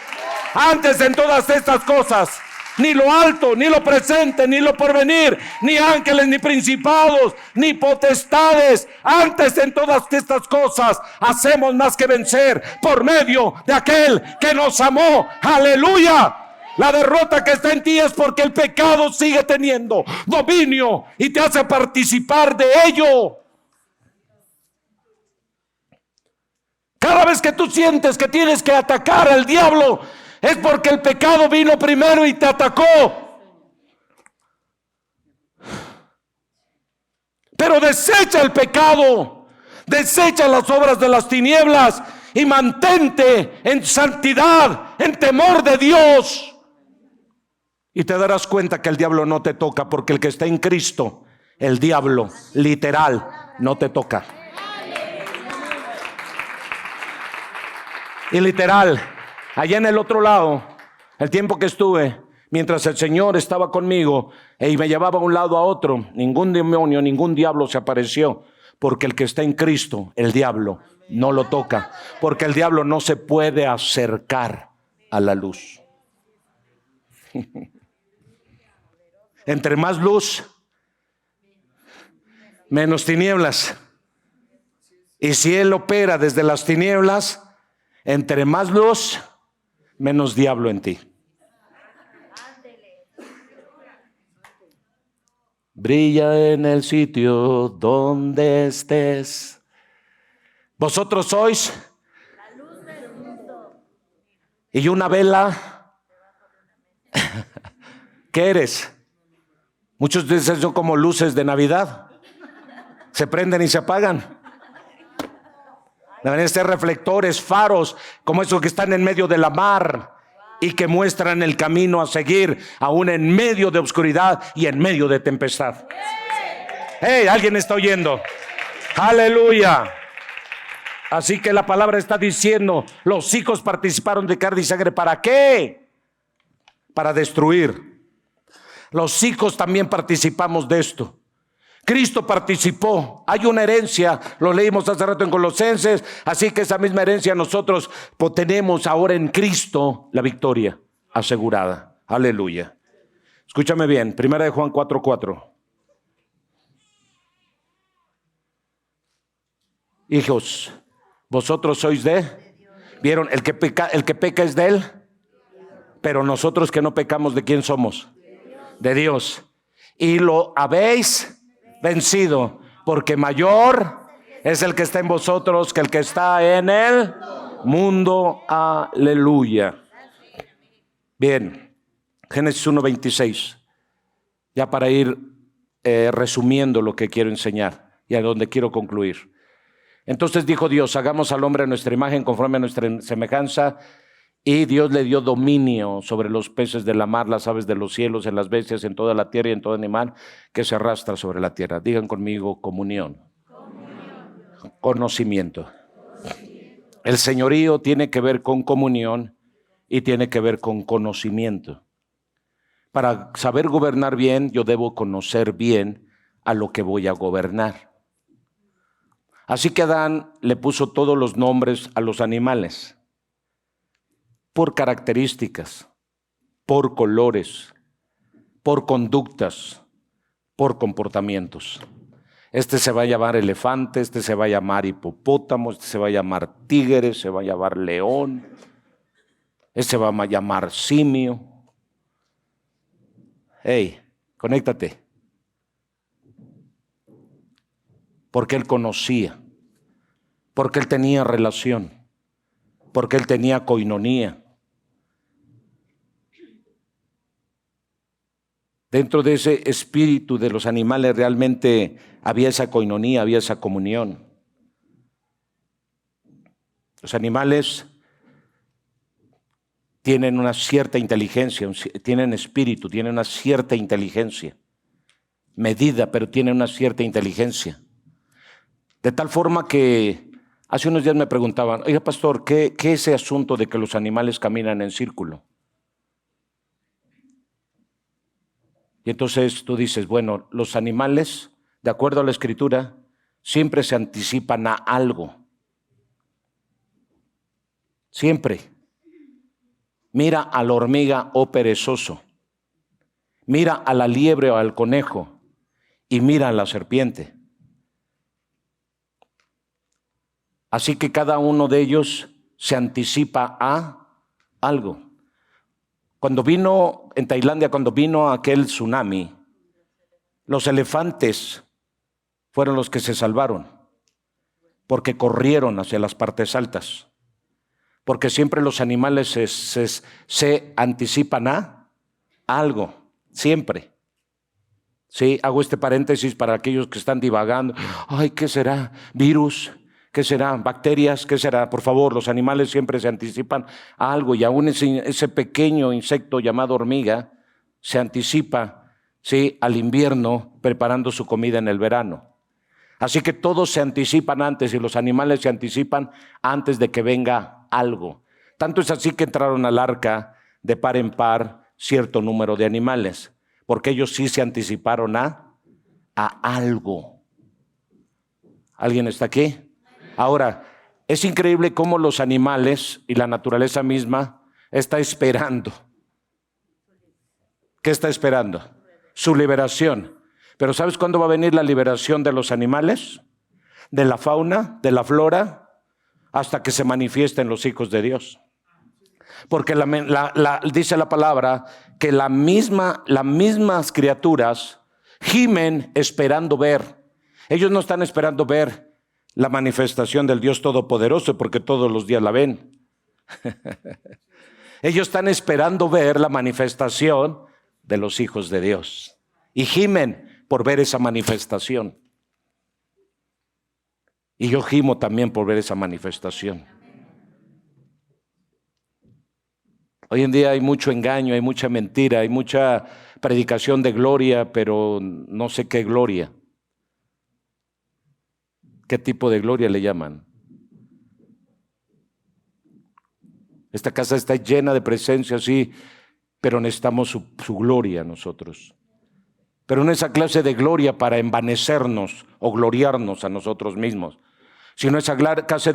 Antes en todas estas cosas, ni lo alto, ni lo presente, ni lo porvenir, ni ángeles, ni principados, ni potestades. Antes en todas estas cosas hacemos más que vencer por medio de aquel que nos amó. Aleluya. La derrota que está en ti es porque el pecado sigue teniendo dominio y te hace participar de ello. Cada vez que tú sientes que tienes que atacar al diablo, es porque el pecado vino primero y te atacó. Pero desecha el pecado, desecha las obras de las tinieblas y mantente en santidad, en temor de Dios. Y te darás cuenta que el diablo no te toca, porque el que está en Cristo, el diablo literal no te toca. Y literal, allá en el otro lado, el tiempo que estuve, mientras el Señor estaba conmigo y me llevaba de un lado a otro, ningún demonio, ningún diablo se apareció, porque el que está en Cristo, el diablo no lo toca, porque el diablo no se puede acercar a la luz. Entre más luz, menos tinieblas. Y si él opera desde las tinieblas, entre más luz, menos diablo en ti. Brilla en el sitio donde estés. Vosotros sois la luz del mundo. Y una vela. ¿Qué eres? Muchos dicen son como luces de Navidad. Se prenden y se apagan. Deben ser reflectores, faros, como esos que están en medio de la mar y que muestran el camino a seguir, aún en medio de oscuridad y en medio de tempestad. Hey, ¿alguien está oyendo? Aleluya. Así que la palabra está diciendo: los hijos participaron de carne y sangre. ¿Para qué? Para destruir. Los hijos también participamos de esto. Cristo participó. Hay una herencia, lo leímos hace rato en Colosenses. Así que esa misma herencia nosotros tenemos ahora en Cristo la victoria asegurada. Aleluya. Escúchame bien, 1 Juan 4:4. Hijos, vosotros sois de... ¿Vieron? El que peca es de él. Pero nosotros que no pecamos, ¿de quién somos? De Dios. Y lo habéis vencido, porque mayor es el que está en vosotros que el que está en el mundo. Aleluya. Bien, Génesis 1:26. Ya para ir resumiendo lo que quiero enseñar y a donde quiero concluir. Entonces dijo Dios: hagamos al hombre a nuestra imagen, conforme a nuestra semejanza, Y Dios le dio dominio sobre los peces de la mar, las aves de los cielos, en las bestias, en toda la tierra y en todo animal que se arrastra sobre la tierra. Digan conmigo: comunión. Conocimiento. El señorío tiene que ver con comunión y tiene que ver con conocimiento. Para saber gobernar bien, yo debo conocer bien a lo que voy a gobernar. Así que Adán le puso todos los nombres a los animales, por características, por colores, por conductas, por comportamientos. Este se va a llamar elefante, este se va a llamar hipopótamo, este se va a llamar tigre, se va a llamar león, este se va a llamar simio. Hey, conéctate. Porque él conocía, porque él tenía relación, porque él tenía coinonía. Dentro de ese espíritu de los animales realmente había esa coinonía, había esa comunión. Los animales tienen una cierta inteligencia, tienen espíritu, tienen una cierta inteligencia, medida, pero tienen una cierta inteligencia. De tal forma que hace unos días me preguntaban: oiga, pastor, ¿qué es ese asunto de que los animales caminan en círculo? Y entonces tú dices, bueno, los animales, de acuerdo a la Escritura, siempre se anticipan a algo. Siempre. Mira a la hormiga, oh perezoso. Mira a la liebre o al conejo y mira a la serpiente. Así que cada uno de ellos se anticipa a algo. Cuando vino en Tailandia, cuando vino aquel tsunami, los elefantes fueron los que se salvaron, porque corrieron hacia las partes altas, porque siempre los animales se anticipan a algo, siempre. Sí, hago este paréntesis para aquellos que están divagando. Ay, ¿qué será? ¿Virus? ¿Qué será? ¿Bacterias? ¿Qué será? Por favor, los animales siempre se anticipan a algo, y aún ese pequeño insecto llamado hormiga se anticipa, ¿sí?, al invierno, preparando su comida en el verano. Así que todos se anticipan antes, y los animales se anticipan antes de que venga algo. Tanto es así que entraron al arca de par en par cierto número de animales, porque ellos sí se anticiparon a algo. ¿Alguien está aquí? Ahora, es increíble cómo los animales y la naturaleza misma está esperando. ¿Qué está esperando? Su liberación. Pero ¿sabes cuándo va a venir la liberación de los animales? De la fauna, de la flora, hasta que se manifiesten los hijos de Dios. Porque dice la palabra que las mismas criaturas gimen esperando ver. Ellos no están esperando ver la manifestación del Dios Todopoderoso, porque todos los días la ven. Ellos están esperando ver la manifestación de los hijos de Dios y gimen por ver esa manifestación. Y yo gimo también por ver esa manifestación. Hoy en día hay mucho engaño, hay mucha mentira, hay mucha predicación de gloria, pero no sé qué gloria. ¿Qué tipo de gloria le llaman? Esta casa está llena de presencia, sí, pero necesitamos su gloria nosotros. Pero no esa clase de gloria para envanecernos o gloriarnos a nosotros mismos, sino esa clase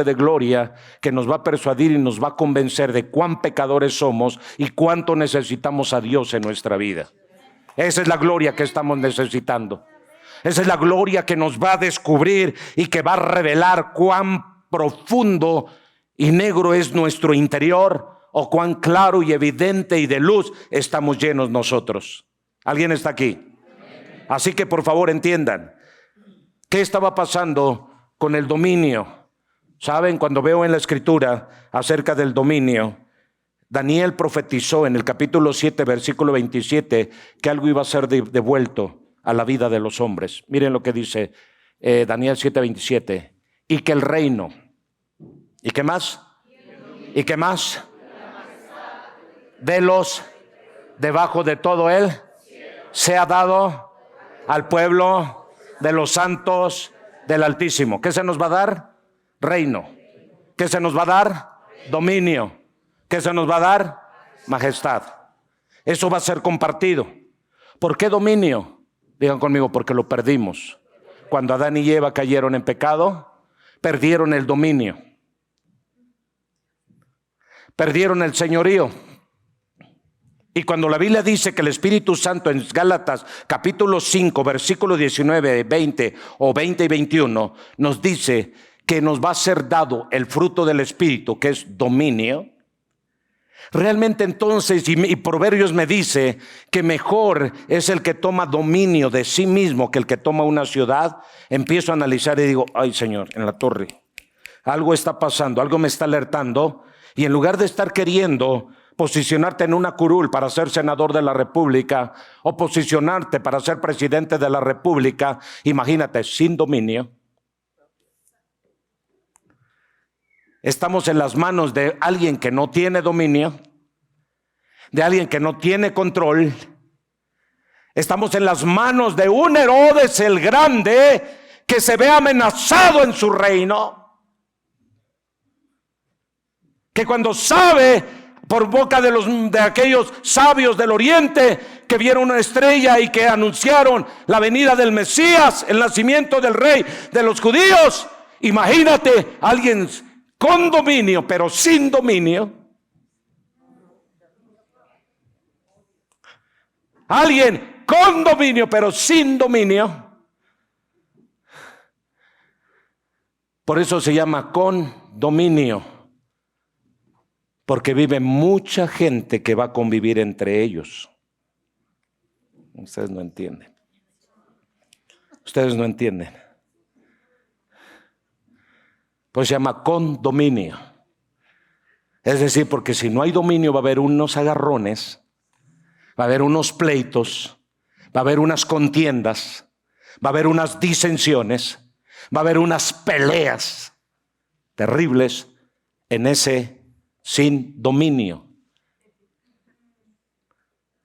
de gloria que nos va a persuadir y nos va a convencer de cuán pecadores somos y cuánto necesitamos a Dios en nuestra vida. Esa es la gloria que estamos necesitando. Esa es la gloria que nos va a descubrir y que va a revelar cuán profundo y negro es nuestro interior, o cuán claro y evidente y de luz estamos llenos nosotros. ¿Alguien está aquí? Así que por favor entiendan, ¿qué estaba pasando con el dominio? ¿Saben? Cuando veo en la Escritura acerca del dominio, Daniel profetizó en el capítulo 7, versículo 27, que algo iba a ser devuelto a la vida de los hombres. Miren lo que dice Daniel 7:27. Y que el reino, ¿y qué más? ¿Y qué más? de los debajo de todo él sea dado al pueblo de los santos del Altísimo. ¿Qué se nos va a dar? Reino. ¿Qué se nos va a dar? Dominio. ¿Qué se nos va a dar? Majestad. Eso va a ser compartido. ¿Por qué dominio? Digan conmigo, porque lo perdimos. Cuando Adán y Eva cayeron en pecado, perdieron el dominio. Perdieron el señorío. Y cuando la Biblia dice que el Espíritu Santo en Gálatas capítulo 5 versículo 19, 20 o 20 y 21 nos dice que nos va a ser dado el fruto del Espíritu, que es dominio. Realmente entonces, y Proverbios me dice que mejor es el que toma dominio de sí mismo que el que toma una ciudad. Empiezo a analizar y digo, ay Señor, en la torre algo está pasando, algo me está alertando. Y en lugar de estar queriendo posicionarte en una curul para ser senador de la República o posicionarte para ser presidente de la República, imagínate, sin dominio. Estamos en las manos de alguien que no tiene dominio, de alguien que no tiene control. Estamos en las manos de un Herodes el Grande que se ve amenazado en su reino. Que cuando sabe por boca de aquellos sabios del oriente que vieron una estrella y que anunciaron la venida del Mesías, el nacimiento del rey de los judíos, imagínate alguien con dominio pero sin dominio. Alguien con dominio pero sin dominio. Por eso se llama con dominio. Porque vive mucha gente que va a convivir entre ellos. Ustedes no entienden. Ustedes no entienden. Pues se llama con dominio. Es decir, porque si no hay dominio va a haber unos agarrones, va a haber unos pleitos, va a haber unas contiendas, va a haber unas disensiones, va a haber unas peleas terribles en ese sin dominio.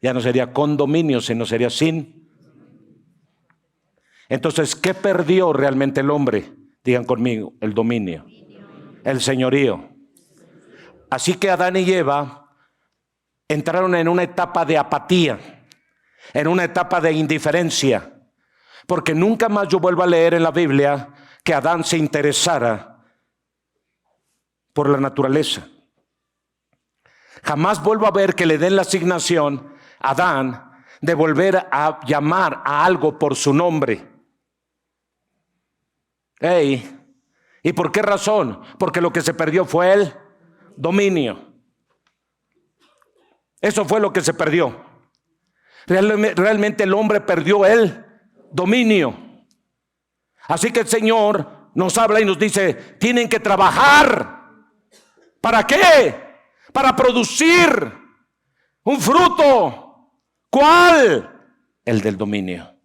Ya no sería con dominio, sino sería sin. Entonces, ¿qué perdió realmente el hombre? Digan conmigo, el dominio, el señorío. Así que Adán y Eva entraron en una etapa de apatía, en una etapa de indiferencia, porque nunca más yo vuelvo a leer en la Biblia que Adán se interesara por la naturaleza. Jamás vuelvo a ver que le den la asignación a Adán de volver a llamar a algo por su nombre. ¿Y por qué razón? Porque lo que se perdió fue el dominio. Eso fue lo que se perdió. Realmente el hombre perdió el dominio. Así que el Señor nos habla y nos dice, tienen que trabajar. ¿Para qué? Para producir un fruto. ¿Cuál? El del dominio.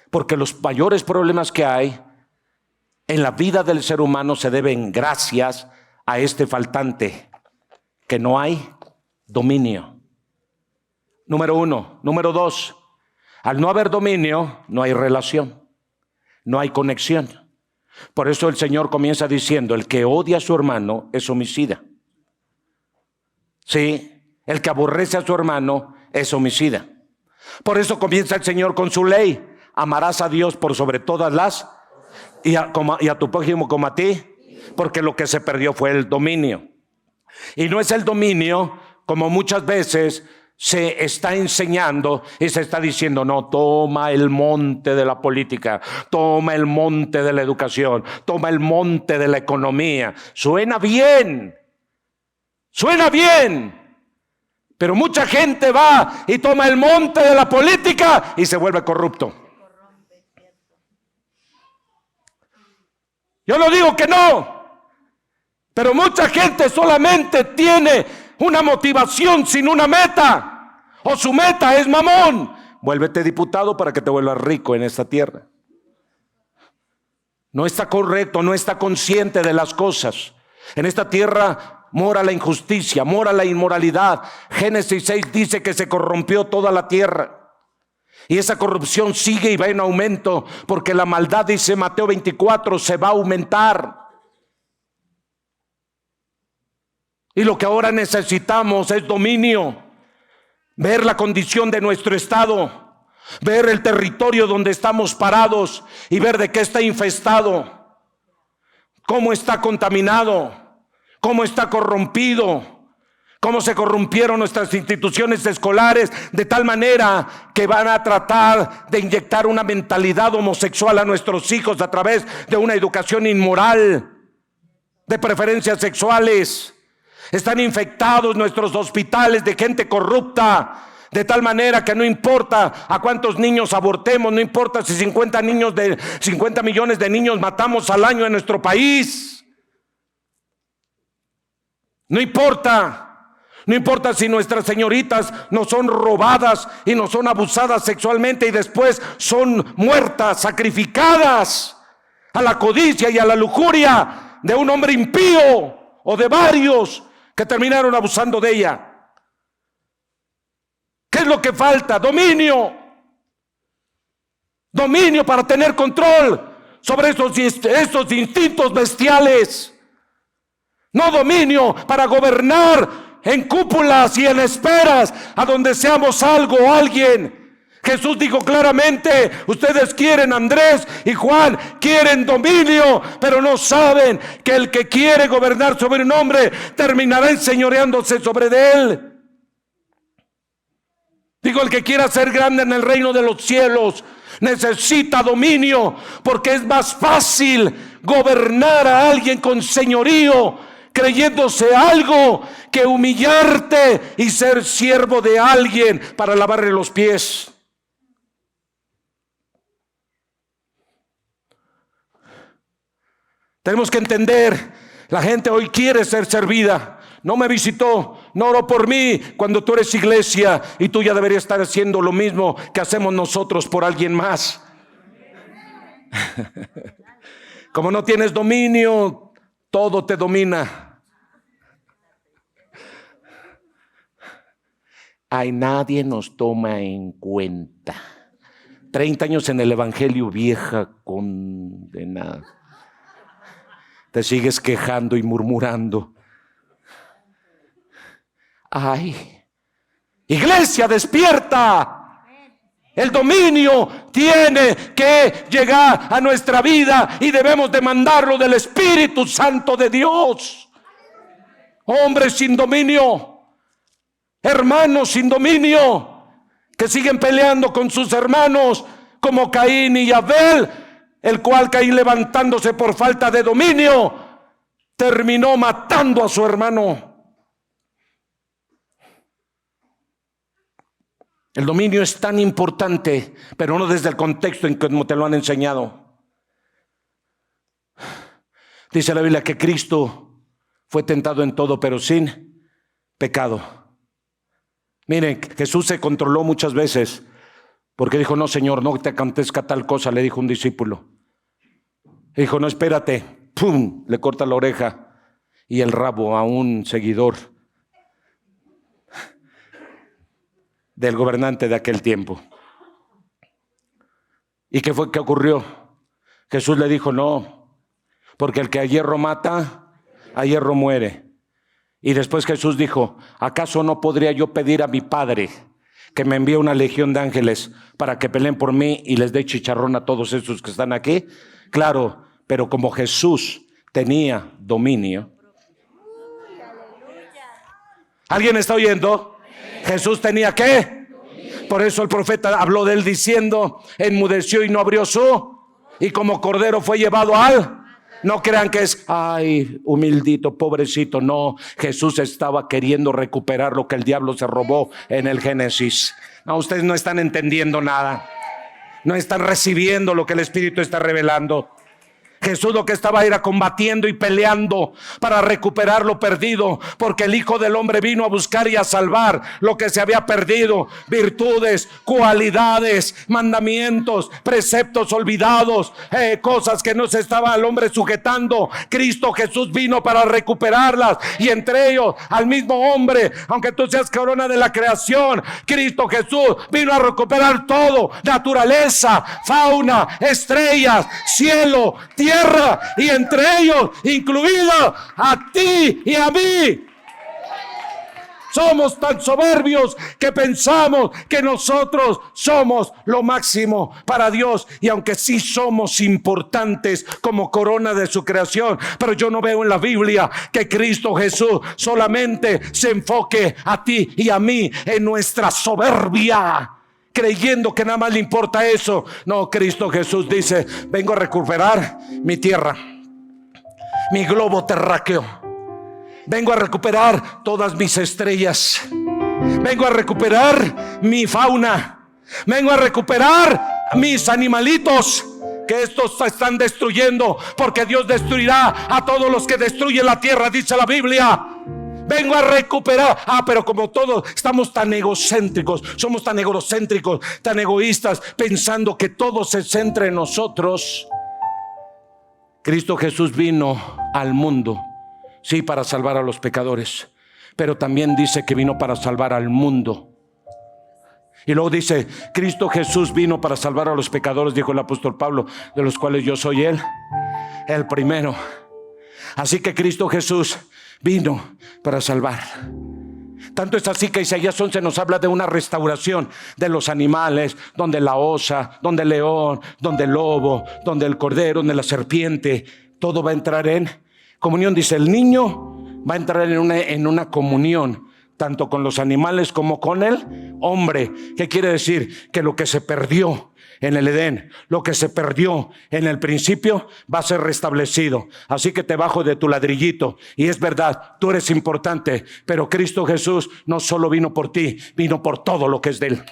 Porque los mayores problemas que hay en la vida del ser humano se deben gracias a este faltante, que no hay dominio. Número uno. Número dos, al no haber dominio, no hay relación, no hay conexión. Por eso el Señor comienza diciendo, el que odia a su hermano es homicida. Sí, el que aborrece a su hermano es homicida. Por eso comienza el Señor con su ley. Amarás a Dios por sobre todas las y a tu prójimo como a ti, porque lo que se perdió fue el dominio. Y no es el dominio como muchas veces se está enseñando y se está diciendo, no, toma el monte de la política, toma el monte de la educación, toma el monte de la economía. Suena bien, pero mucha gente va y toma el monte de la política y se vuelve corrupto. Yo no digo que no, pero mucha gente solamente tiene una motivación sin una meta, o su meta es mamón. Vuélvete diputado para que te vuelvas rico en esta tierra. No está correcto, no está consciente de las cosas. En esta tierra mora la injusticia, mora la inmoralidad. Génesis 6 dice que se corrompió toda la tierra. Y esa corrupción sigue y va en aumento, porque la maldad, dice Mateo 24, se va a aumentar. Y lo que ahora necesitamos es dominio. Ver la condición de nuestro estado, ver el territorio donde estamos parados y ver de qué está infestado, cómo está contaminado, cómo está corrompido, cómo se corrompieron nuestras instituciones escolares de tal manera que van a tratar de inyectar una mentalidad homosexual a nuestros hijos a través de una educación inmoral, de preferencias sexuales. Están infectados nuestros hospitales de gente corrupta, de tal manera que no importa a cuántos niños abortemos, no importa si 50 millones de niños matamos al año en nuestro país. No importa si nuestras señoritas no son robadas y no son abusadas sexualmente y después son muertas, sacrificadas a la codicia y a la lujuria de un hombre impío o de varios que terminaron abusando de ella. ¿Qué es lo que falta? Dominio. Dominio para tener control sobre esos instintos bestiales. No dominio para gobernar en cúpulas y en esperas a donde seamos algo o alguien. Jesús dijo claramente: ustedes quieren, Andrés y Juan, quieren dominio, pero no saben que el que quiere gobernar sobre un hombre terminará enseñoreándose sobre de él. Digo, el que quiera ser grande en el reino de los cielos necesita dominio, porque es más fácil gobernar a alguien con señorío, creyéndose algo, que humillarte y ser siervo de alguien para lavarle los pies. Tenemos que entender, la gente hoy quiere ser servida. No me visitó, no oró por mí cuando tú eres iglesia, y tú ya deberías estar haciendo lo mismo que hacemos nosotros por alguien más. Como no tienes dominio, todo te domina. Ay, nadie nos toma en cuenta. 30 años en el evangelio, vieja condenada. Te sigues quejando y murmurando. Ay, iglesia, despierta. El dominio tiene que llegar a nuestra vida y debemos demandarlo del Espíritu Santo de Dios. Hombres sin dominio, hermanos sin dominio, que siguen peleando con sus hermanos como Caín y Abel, el cual Caín, levantándose por falta de dominio, terminó matando a su hermano. El dominio es tan importante, pero no desde el contexto en que te lo han enseñado. Dice la Biblia que Cristo fue tentado en todo, pero sin pecado. Miren, Jesús se controló muchas veces, porque dijo: no, Señor, no te acontezca tal cosa, le dijo un discípulo. Dijo: no, espérate. ¡Pum! Le corta la oreja y el rabo a un seguidor del gobernante de aquel tiempo. ¿Y qué fue que ocurrió? Jesús le dijo: no, porque el que a hierro mata, a hierro muere. Y después Jesús dijo: ¿acaso no podría yo pedir a mi Padre que me envíe una legión de ángeles para que peleen por mí y les dé chicharrón a todos esos que están aquí? Claro, pero como Jesús tenía dominio. ¿Alguien está oyendo? Jesús tenía ¿qué? Por eso el profeta habló de él diciendo: enmudeció y no abrió y como cordero fue llevado al... No crean que es, ay, humildito, pobrecito. No, Jesús estaba queriendo recuperar lo que el diablo se robó en el Génesis. No, ustedes no están entendiendo nada. No están recibiendo lo que el Espíritu está revelando. Jesús lo que estaba era combatiendo y peleando para recuperar lo perdido, porque el Hijo del Hombre vino a buscar y a salvar lo que se había perdido: virtudes, cualidades, mandamientos, preceptos olvidados, cosas que no se estaba el hombre sujetando. Cristo Jesús vino para recuperarlas, y entre ellos al mismo hombre. Aunque tú seas corona de la creación, Cristo Jesús vino a recuperar todo: naturaleza, fauna, estrellas, cielo, tierra, y entre ellos incluida a ti y a mí. Somos tan soberbios que pensamos que nosotros somos lo máximo para Dios, y aunque sí somos importantes como corona de su creación, pero yo no veo en la Biblia que Cristo Jesús solamente se enfoque a ti y a mí en nuestra soberbia, creyendo que nada más le importa eso. No, Cristo Jesús dice: vengo a recuperar mi tierra, mi globo terráqueo. Vengo a recuperar todas mis estrellas. Vengo a recuperar mi fauna. Vengo a recuperar mis animalitos, que estos se están destruyendo, porque Dios destruirá a todos los que destruyen la tierra, dice la Biblia. Vengo a recuperar. Pero como todos estamos tan egocéntricos, somos tan egocéntricos, tan egoístas, pensando que todo se centra en nosotros. Cristo Jesús vino al mundo, sí, para salvar a los pecadores, pero también dice que vino para salvar al mundo. Y luego dice: Cristo Jesús vino para salvar a los pecadores, dijo el apóstol Pablo, de los cuales yo soy el primero. Así que Cristo Jesús vino para salvar. Tanto es así que Isaías 11 nos habla de una restauración de los animales, donde la osa, donde el león, donde el lobo, donde el cordero, donde la serpiente, todo va a entrar en comunión. Dice: el niño va a entrar en una comunión, tanto con los animales como con el hombre. ¿Qué quiere decir? Que lo que se perdió en el Edén, lo que se perdió en el principio, va a ser restablecido. Así que te bajo de tu ladrillito. Y es verdad, tú eres importante, pero Cristo Jesús no solo vino por ti, vino por todo lo que es de Él.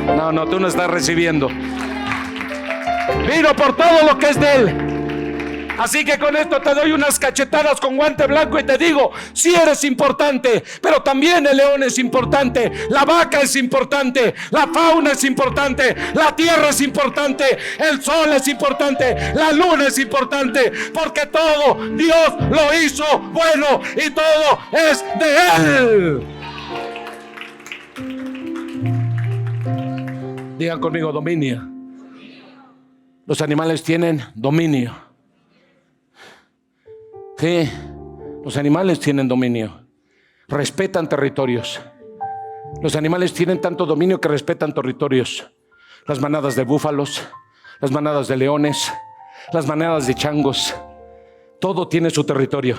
No, tú no estás recibiendo. Vino por todo lo que es de Él. Así que con esto te doy unas cachetadas con guante blanco y te digo: sí eres importante, pero también el león es importante, la vaca es importante, la fauna es importante, la tierra es importante, el sol es importante, la luna es importante, porque todo Dios lo hizo bueno y todo es de Él. Digan conmigo: dominio. Los animales tienen dominio. Sí, los animales tienen dominio, respetan territorios. Los animales tienen tanto dominio que respetan territorios. Las manadas de búfalos, las manadas de leones, las manadas de changos, todo tiene su territorio,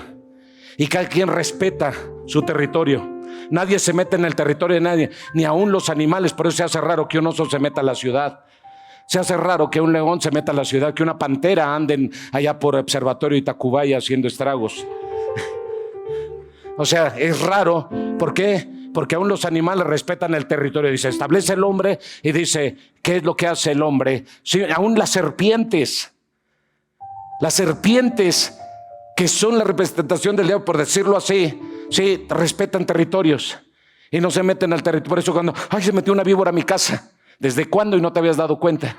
y cada quien respeta su territorio. Nadie se mete en el territorio de nadie, ni aún los animales. Por eso se hace raro que un oso se meta a la ciudad. Se hace raro que un león se meta a la ciudad, que una pantera ande allá por Observatorio Itacubaya haciendo estragos. O sea, es raro. ¿Por qué? Porque aún los animales respetan el territorio. Dice: establece el hombre, y dice: ¿qué es lo que hace el hombre? Sí, aún las serpientes, que son la representación del diablo, por decirlo así, sí, respetan territorios y no se meten al territorio. Por eso cuando: se metió una víbora a mi casa. ¿Desde cuándo y no te habías dado cuenta?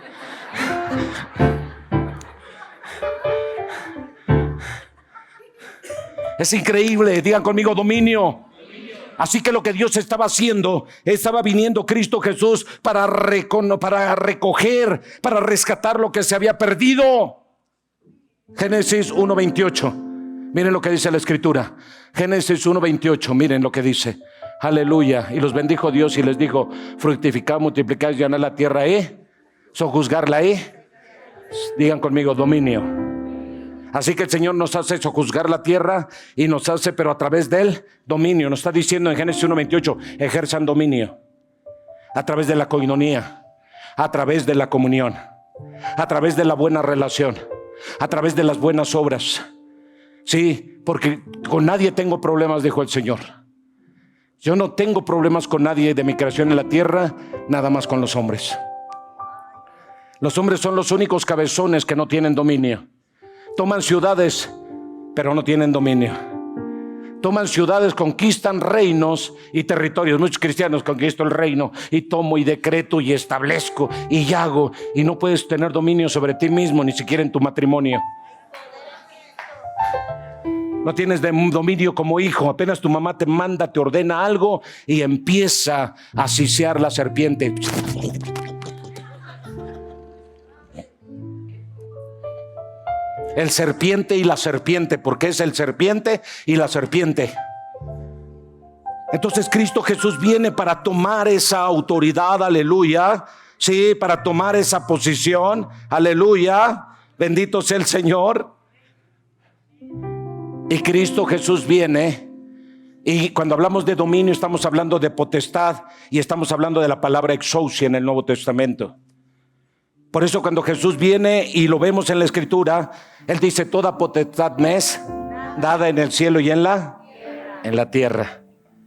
Es increíble. Digan conmigo: dominio. Así que lo que Dios estaba haciendo, estaba viniendo Cristo Jesús para recoger, para rescatar lo que se había perdido. Génesis 1:28. Miren lo que dice la escritura. Génesis 1:28. Miren lo que dice. Aleluya. Y los bendijo Dios y les dijo: fructificad, multiplicad, llenad la tierra, sojuzgarla, digan conmigo: dominio. Así que el Señor nos hace sojuzgar la tierra, y nos hace, pero a través del dominio. Nos está diciendo en Génesis 1:28: ejerzan dominio a través de la coinonía, a través de la comunión, a través de la buena relación, a través de las buenas obras. Sí, porque con nadie tengo problemas, dijo el Señor. Yo no tengo problemas con nadie de mi creación en la tierra, nada más con los hombres. Los hombres son los únicos cabezones que no tienen dominio. Toman ciudades, pero no tienen dominio. Toman ciudades, conquistan reinos y territorios. Muchos cristianos conquistan el reino y tomo y decreto y establezco y hago, y no puedes tener dominio sobre ti mismo, ni siquiera en tu matrimonio. No tienes dominio como hijo. Apenas tu mamá te manda, te ordena algo y empieza a sisear la serpiente. El serpiente y la serpiente, porque es el serpiente y la serpiente. Entonces Cristo Jesús viene para tomar esa autoridad, aleluya, sí, para tomar esa posición, aleluya, bendito sea el Señor. Y Cristo Jesús viene, y cuando hablamos de dominio estamos hablando de potestad, y estamos hablando de la palabra exousia en el Nuevo Testamento. Por eso cuando Jesús viene y lo vemos en la Escritura, Él dice: toda potestad me es dada en el cielo y en la tierra.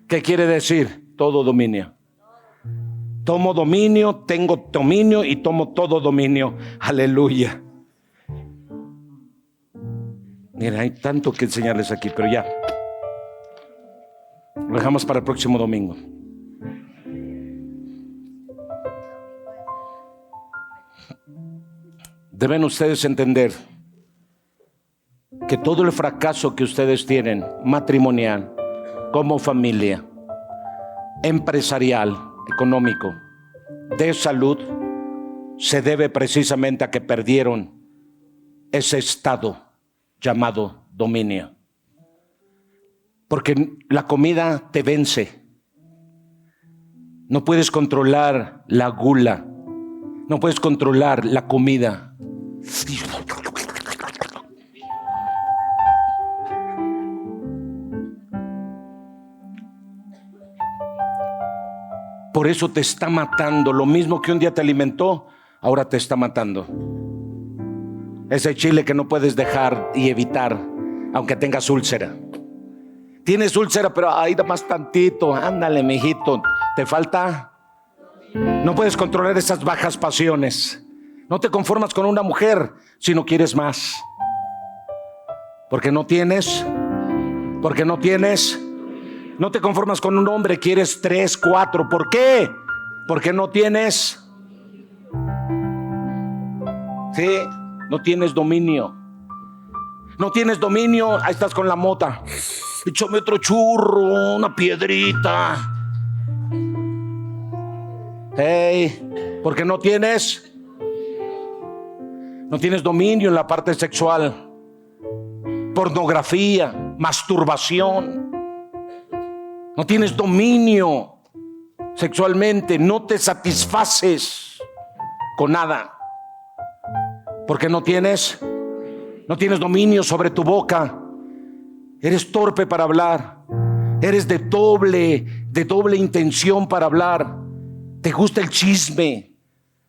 ¿Qué quiere decir? Todo dominio. Tomo dominio, tengo dominio y tomo todo dominio. Aleluya. Mira, hay tanto que enseñarles aquí, pero ya lo dejamos para el próximo domingo. Deben ustedes entender que todo el fracaso que ustedes tienen, matrimonial, como familia, empresarial, económico, de salud, se debe precisamente a que perdieron ese estado llamado dominio. Porque la comida te vence. No puedes controlar la gula. No puedes controlar la comida. Por eso te está matando. Lo mismo que un día te alimentó, ahora te está matando. Ese chile que no puedes dejar y evitar, aunque tengas úlcera. Tienes úlcera, pero ahí da más tantito. Ándale, mijito. ¿Te falta? No puedes controlar esas bajas pasiones. No te conformas con una mujer si no quieres más. Porque no tienes. No te conformas con un hombre, quieres 3, 4. ¿Por qué? Porque no tienes. Sí, no tienes dominio. No tienes dominio, ahí estás con la mota. Échame otro churro, una piedrita. Hey, porque no tienes dominio en la parte sexual. Pornografía, masturbación. No tienes dominio sexualmente, no te satisfaces con nada. Porque no tienes dominio sobre tu boca. Eres torpe para hablar. Eres de doble intención para hablar. Te gusta el chisme,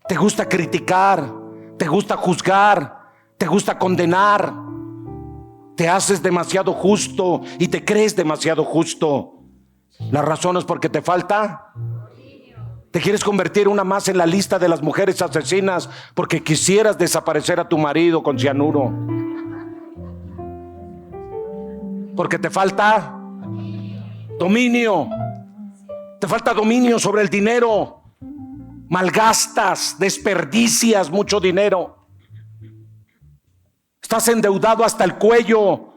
te gusta criticar, te gusta juzgar, te gusta condenar. Te haces demasiado justo y te crees demasiado justo. La razón es porque te falta. Te quieres convertir una más en la lista de las mujeres asesinas porque quisieras desaparecer a tu marido con cianuro. Porque te falta dominio. Te falta dominio sobre el dinero. Malgastas, desperdicias mucho dinero. Estás endeudado hasta el cuello.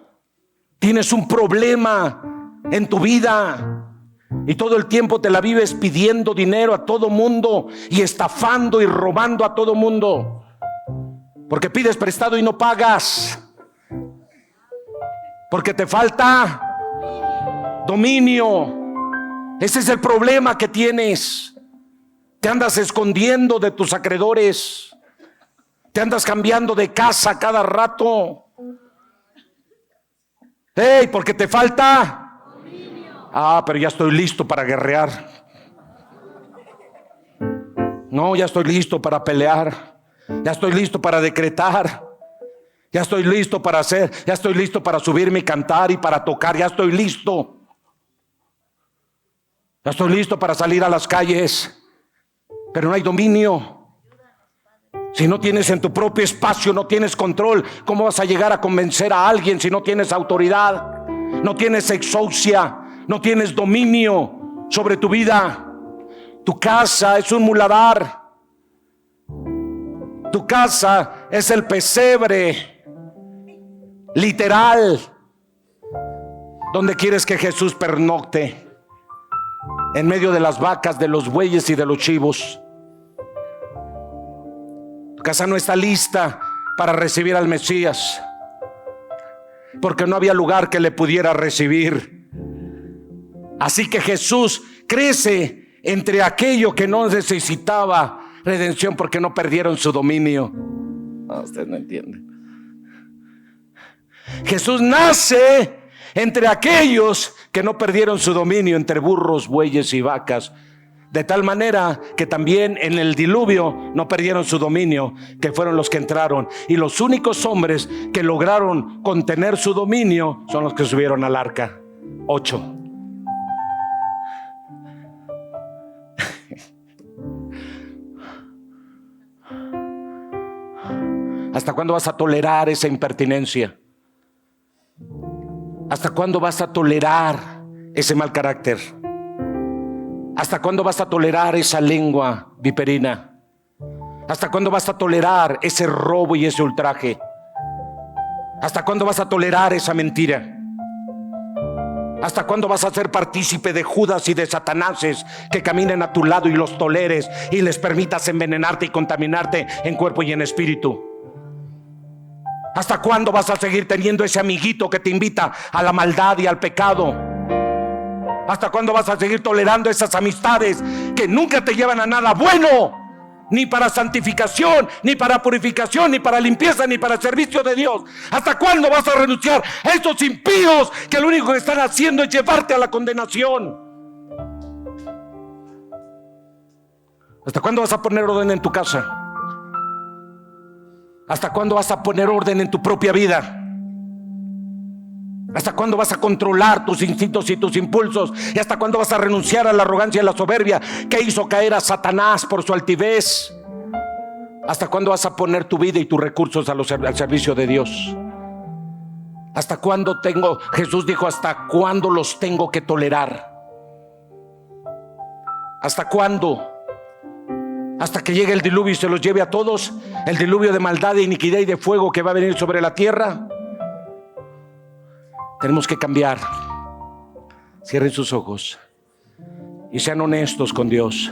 Tienes un problema en tu vida. Y todo el tiempo te la vives pidiendo dinero a todo mundo y estafando y robando a todo mundo. Porque pides prestado y no pagas. Porque te falta dominio. Ese es el problema que tienes. Te andas escondiendo de tus acreedores. Te andas cambiando de casa cada rato. ¡Ey! Porque te falta. Pero ya estoy listo para guerrear. No, ya estoy listo para pelear. Ya estoy listo para decretar. Ya estoy listo para hacer. Ya estoy listo para subirme y cantar y para tocar. Ya estoy listo. Ya estoy listo para salir a las calles. Pero no hay dominio. Si no tienes en tu propio espacio, no tienes control, ¿cómo vas a llegar a convencer a alguien si no tienes autoridad? No tienes exousia, no tienes dominio sobre tu vida. Tu casa es un muladar. Tu casa es el pesebre literal donde quieres que Jesús pernocte, en medio de las vacas, de los bueyes y de los chivos. Tu casa no está lista para recibir al Mesías, porque no había lugar que le pudiera recibir. Así que Jesús crece entre aquello que no necesitaba redención, porque no perdieron su dominio. No, usted no entiende. Jesús nace entre aquellos que no perdieron su dominio, entre burros, bueyes y vacas, de tal manera que también en el diluvio no perdieron su dominio, que fueron los que entraron. Y los únicos hombres que lograron contener su dominio son los que subieron al arca. 8. ¿Hasta cuándo vas a tolerar esa impertinencia? ¿Hasta cuándo vas a tolerar ese mal carácter? ¿Hasta cuándo vas a tolerar esa lengua viperina? ¿Hasta cuándo vas a tolerar ese robo y ese ultraje? ¿Hasta cuándo vas a tolerar esa mentira? ¿Hasta cuándo vas a ser partícipe de Judas y de Satanáses que caminen a tu lado y los toleres y les permitas envenenarte y contaminarte en cuerpo y en espíritu? ¿Hasta cuándo vas a seguir teniendo ese amiguito que te invita a la maldad y al pecado? ¿Hasta cuándo vas a seguir tolerando esas amistades que nunca te llevan a nada bueno? Ni para santificación, ni para purificación, ni para limpieza, ni para servicio de Dios. ¿Hasta cuándo vas a renunciar a estos impíos que lo único que están haciendo es llevarte a la condenación? ¿Hasta cuándo vas a poner orden en tu casa? ¿Hasta cuándo vas a poner orden en tu propia vida? ¿Hasta cuándo vas a controlar tus instintos y tus impulsos? ¿Y hasta cuándo vas a renunciar a la arrogancia y la soberbia que hizo caer a Satanás por su altivez? ¿Hasta cuándo vas a poner tu vida y tus recursos al servicio de Dios? ¿Hasta cuándo Jesús dijo, ¿hasta cuándo los tengo que tolerar? ¿Hasta cuándo? Hasta que llegue el diluvio y se los lleve a todos, el diluvio de maldad, de iniquidad y de fuego que va a venir sobre la tierra. Tenemos que cambiar. Cierren sus ojos y sean honestos con Dios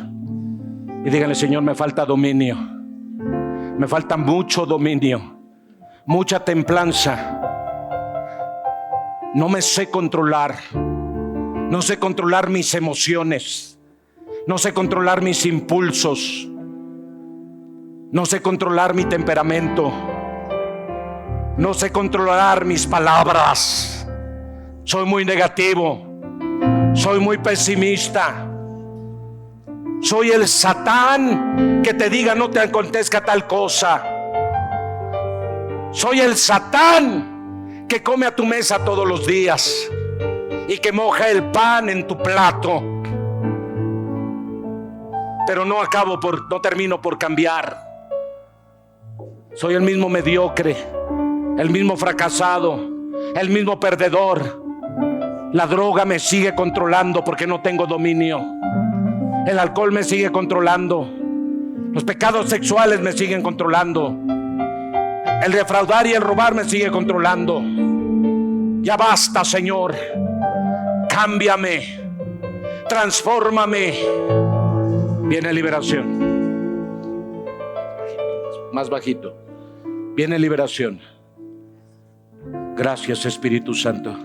y díganle: Señor, me falta dominio, me falta mucho dominio, mucha templanza. No me sé controlar, no sé controlar mis emociones, no sé controlar mis impulsos, no sé controlar mi temperamento, no sé controlar mis palabras. Soy muy negativo, soy muy pesimista. Soy el Satán que te diga no te acontezca tal cosa. Soy el Satán que come a tu mesa todos los días y que moja el pan en tu plato. Pero no termino por cambiar. Soy el mismo mediocre, el mismo fracasado, el mismo perdedor. La droga me sigue controlando porque no tengo dominio. El alcohol me sigue controlando. Los pecados sexuales me siguen controlando. El defraudar y el robar me sigue controlando. Ya basta, Señor. Cámbiame, transfórmame. Viene liberación. Más bajito. Viene liberación. Gracias, Espíritu Santo.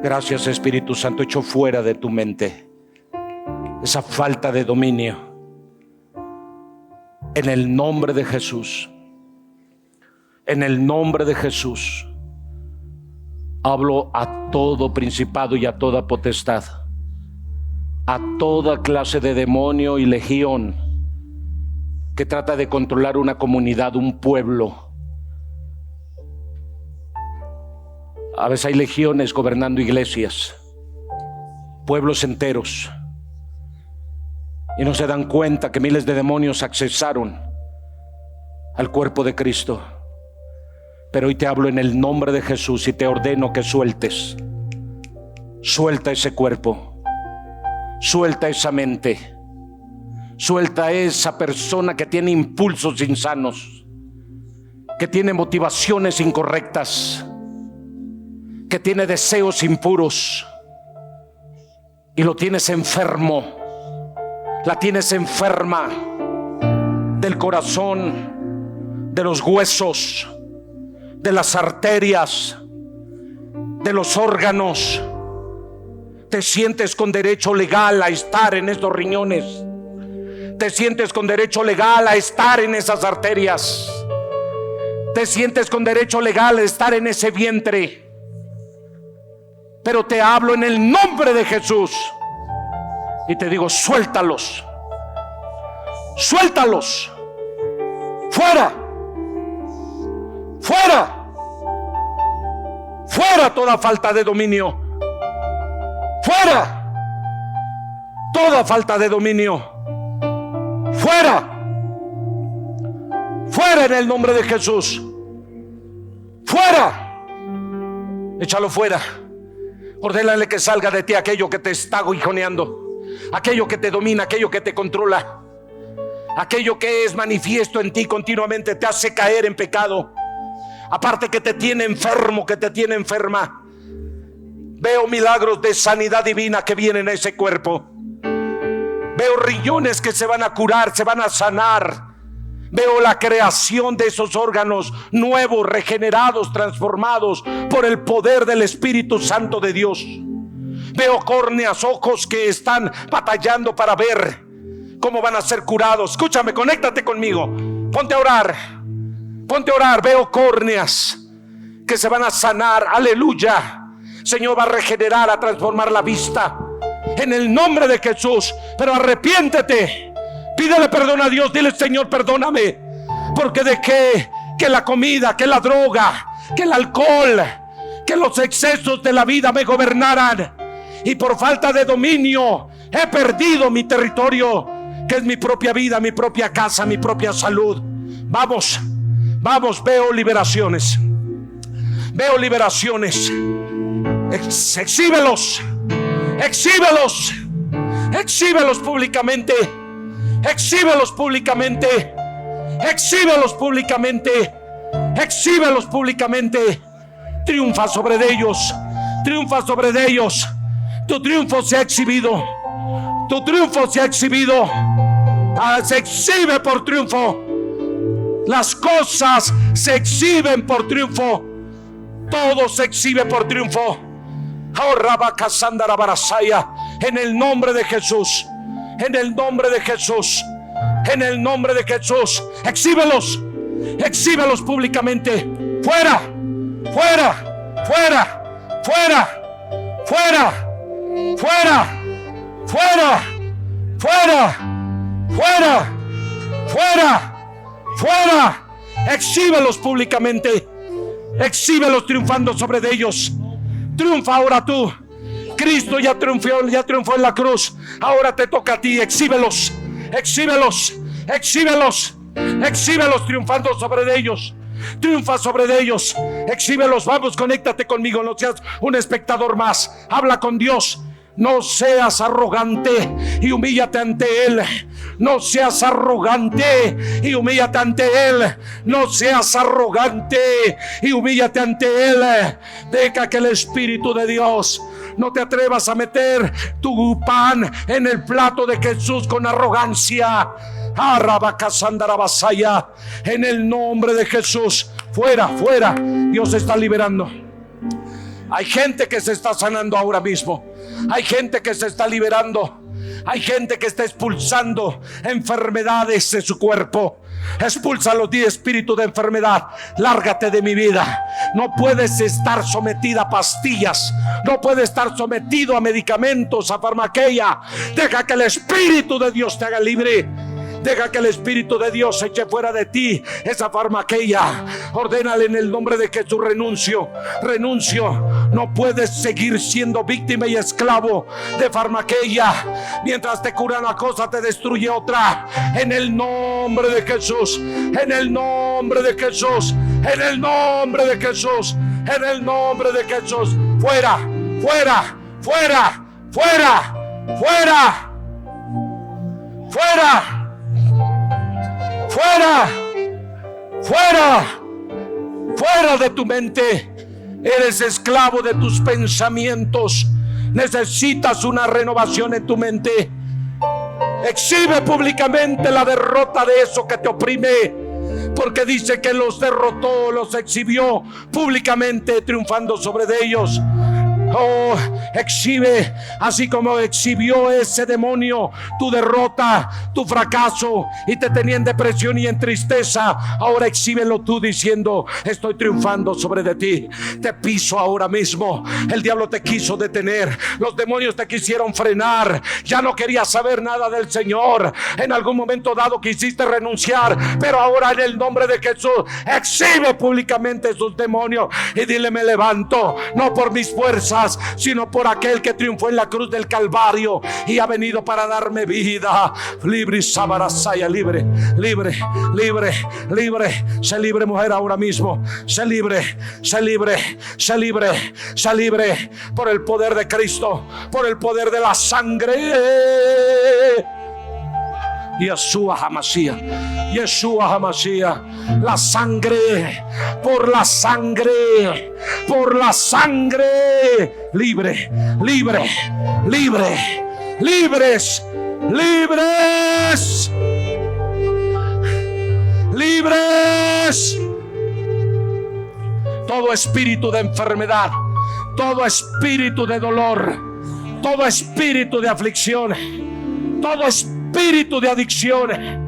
Gracias, Espíritu Santo. Echo fuera de tu mente esa falta de dominio. En el nombre de Jesús. En el nombre de Jesús. Hablo a todo principado y a toda potestad, a toda clase de demonio y legión que trata de controlar una comunidad, un pueblo. A veces hay legiones gobernando iglesias, pueblos enteros. y no se dan cuenta que miles de demonios accesaron al cuerpo de Cristo. Pero hoy te hablo en el nombre de Jesús y te ordeno que sueltes. Suelta ese cuerpo, suelta esa mente, suelta esa persona que tiene impulsos insanos, que tiene motivaciones incorrectas, que tiene deseos impuros, y lo tienes enfermo, la tienes enferma del corazón, de los huesos, de las arterias, de los órganos. Te sientes con derecho legal a estar en estos riñones, te sientes con derecho legal a estar en esas arterias, te sientes con derecho legal a estar en ese vientre. Pero te hablo en el nombre de Jesús y te digo: suéltalos, suéltalos, fuera, fuera, fuera toda falta de dominio, fuera toda falta de dominio, fuera, fuera en el nombre de Jesús, fuera, échalo fuera. Ordénale que salga de ti aquello que te está aguijoneando, aquello que te domina, aquello que te controla, aquello que es manifiesto en ti continuamente, te hace caer en pecado. Aparte que te tiene enfermo, que te tiene enferma. Veo milagros de sanidad divina que vienen a ese cuerpo. Veo riñones que se van a curar, se van a sanar. Veo la creación de esos órganos nuevos, regenerados, transformados por el poder del Espíritu Santo de Dios. Veo córneas, ojos que están batallando para ver cómo van a ser curados. Escúchame, conéctate conmigo, ponte a orar, ponte a orar. Veo córneas que se van a sanar, aleluya. Señor va a regenerar, a transformar la vista en el nombre de Jesús. Pero arrepiéntete, pídele perdón a Dios, dile: Señor, perdóname, porque dejé que la comida, que la droga, que el alcohol, que los excesos de la vida me gobernaran, y por falta de dominio he perdido mi territorio, que es mi propia vida, mi propia casa, mi propia salud. Vamos, vamos, veo liberaciones, veo liberaciones. Exhíbelos, exhíbelos, exhíbelos públicamente, exhíbelos públicamente, exhíbelos públicamente, exhíbelos públicamente. Triunfa sobre ellos, triunfa sobre ellos. Tu triunfo se ha exhibido, tu triunfo se ha exhibido. Se exhibe por triunfo. Las cosas se exhiben por triunfo. Todo se exhibe por triunfo. En el nombre de Jesús, en el nombre de Jesús, en el nombre de Jesús, exhíbelos, exhíbelos públicamente. Fuera, fuera, fuera, fuera, fuera, fuera, fuera, fuera, fuera, fuera, fuera. Exhíbelos públicamente, exhíbelos triunfando sobre ellos. Triunfa ahora tú. Cristo ya triunfó en la cruz. Ahora te toca a ti. Exhíbelos, exhíbelos, exhíbelos, exhíbelos triunfando sobre ellos. Triunfa sobre ellos, exhíbelos. Vamos, conéctate conmigo, no seas un espectador más. Habla con Dios. No seas arrogante y humíllate ante Él. No seas arrogante y humíllate ante Él. No seas arrogante y humíllate ante Él. Deja que el Espíritu de Dios. No te atrevas a meter tu pan en el plato de Jesús con arrogancia. En el nombre de Jesús. Fuera, fuera. Dios está liberando. Hay gente que se está sanando ahora mismo. Hay gente que se está liberando. Hay gente que está expulsando enfermedades de su cuerpo. Expúlsalo, di: espíritu de enfermedad, lárgate de mi vida. No puedes estar sometida a pastillas. No puedes estar sometido a medicamentos, a farmaqueia. Deja que el Espíritu de Dios te haga libre. Deja que el Espíritu de Dios eche fuera de ti esa farmaqueia. Ordénale en el nombre de Jesús: renuncio. No puedes seguir siendo víctima y esclavo de farmaqueia. Mientras te cura una cosa, te destruye otra. En el nombre de Jesús, en el nombre de Jesús, en el nombre de Jesús, en el nombre de Jesús. Fuera, fuera, fuera, fuera, fuera, fuera, fuera, fuera, fuera de tu mente. Eres esclavo de tus pensamientos. Necesitas una renovación en tu mente. Exhibe públicamente la derrota de eso que te oprime, porque dice que los derrotó, los exhibió públicamente, triunfando sobre ellos. Oh, exhibe, así como exhibió ese demonio tu derrota, tu fracaso, y te tenía en depresión y en tristeza. Ahora exhíbelo tú diciendo: estoy triunfando sobre de ti. Te piso ahora mismo. El diablo te quiso detener, los demonios te quisieron frenar. Ya no querías saber nada del Señor. En algún momento dado quisiste renunciar, pero ahora en el nombre de Jesús exhibe públicamente esos demonios y dile: me levanto, no por mis fuerzas, sino por aquel que triunfó en la cruz del Calvario y ha venido para darme vida. Libre, Sabarasaya, libre, libre, libre, libre. Sé libre, mujer, ahora mismo. Sé libre, sé libre, sé libre, sé libre por el poder de Cristo, por el poder de la sangre. Yeshua HaMashiach, Yeshua HaMashiach. La sangre, por la sangre, por la sangre. Libre, libre, libre, libres, libres, libres. Todo espíritu de enfermedad, todo espíritu de dolor, todo espíritu de aflicción, todo espíritu de adicciones,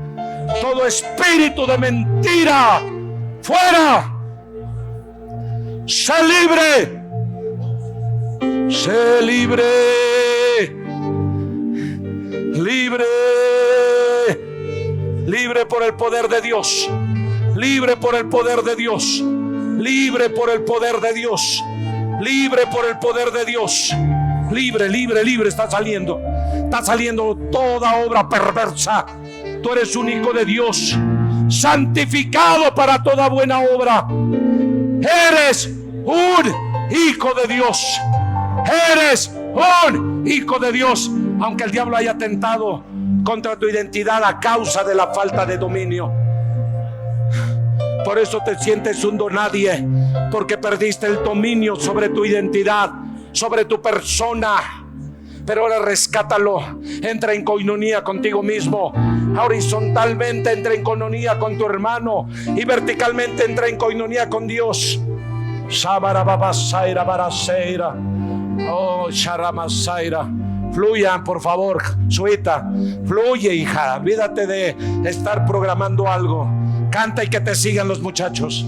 todo espíritu de mentira, fuera. Sé libre, sé libre, libre, libre por el poder de Dios, libre por el poder de Dios, libre por el poder de Dios, libre por el poder de Dios. Libre, libre, libre. Está saliendo toda obra perversa. Tú eres un hijo de Dios, santificado para toda buena obra. Eres un hijo de Dios. Eres un hijo de Dios. Aunque el diablo haya tentado contra tu identidad a causa de la falta de dominio. Por eso te sientes un donadie, porque perdiste el dominio sobre tu identidad, sobre tu persona. Pero ahora rescátalo. Entra en coinonía contigo mismo. Horizontalmente entra en coinonía con tu hermano, y verticalmente entra en coinonía con Dios. Oh, Sharamasaira. Fluya, por favor, Suita. Fluye, hija. Olvídate de estar programando algo. Canta y que te sigan los muchachos.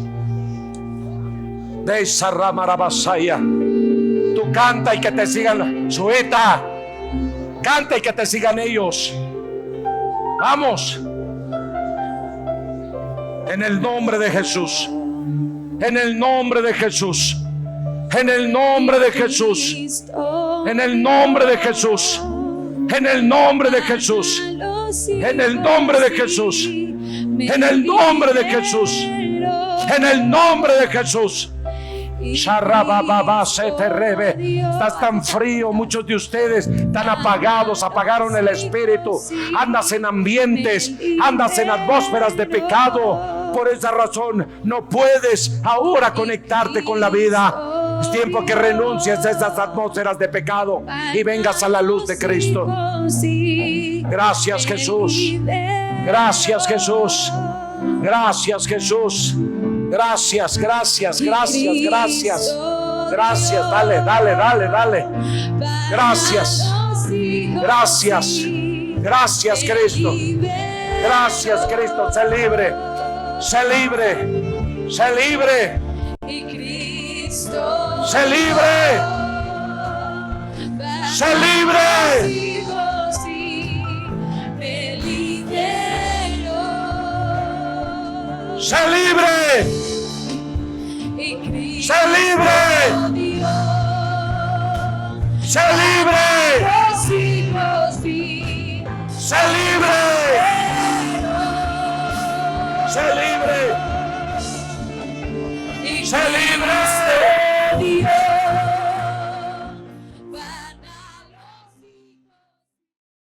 De Saramarabasaya. Tú canta y que te sigan. Sueta, canta y que te sigan ellos. Vamos. En el nombre de Jesús. En el nombre de Jesús. En el nombre de Jesús. En el nombre de Jesús. En el nombre de Jesús. En el nombre de Jesús. En el nombre de Jesús. En el nombre de Jesús. Estás tan frío, muchos de ustedes tan apagados, apagaron el espíritu. Andas en ambientes, andas en atmósferas de pecado. Por esa razón no puedes ahora conectarte con la vida. Es tiempo que renuncies a esas atmósferas de pecado y vengas a la luz de Cristo. Gracias, Jesús. Gracias, Jesús. Gracias, Jesús. Gracias, gracias, gracias, gracias. Gracias, dale, dale, dale, dale. Gracias. Gracias. Gracias, Cristo. Gracias, Cristo. Sé libre. Sé libre. Sé libre. Sé libre. Sé libre. ¡Sé libre! Los hijos vi. ¡Sé libre! ¡Sé libre! Y ¡Sé libre! Cristo Dios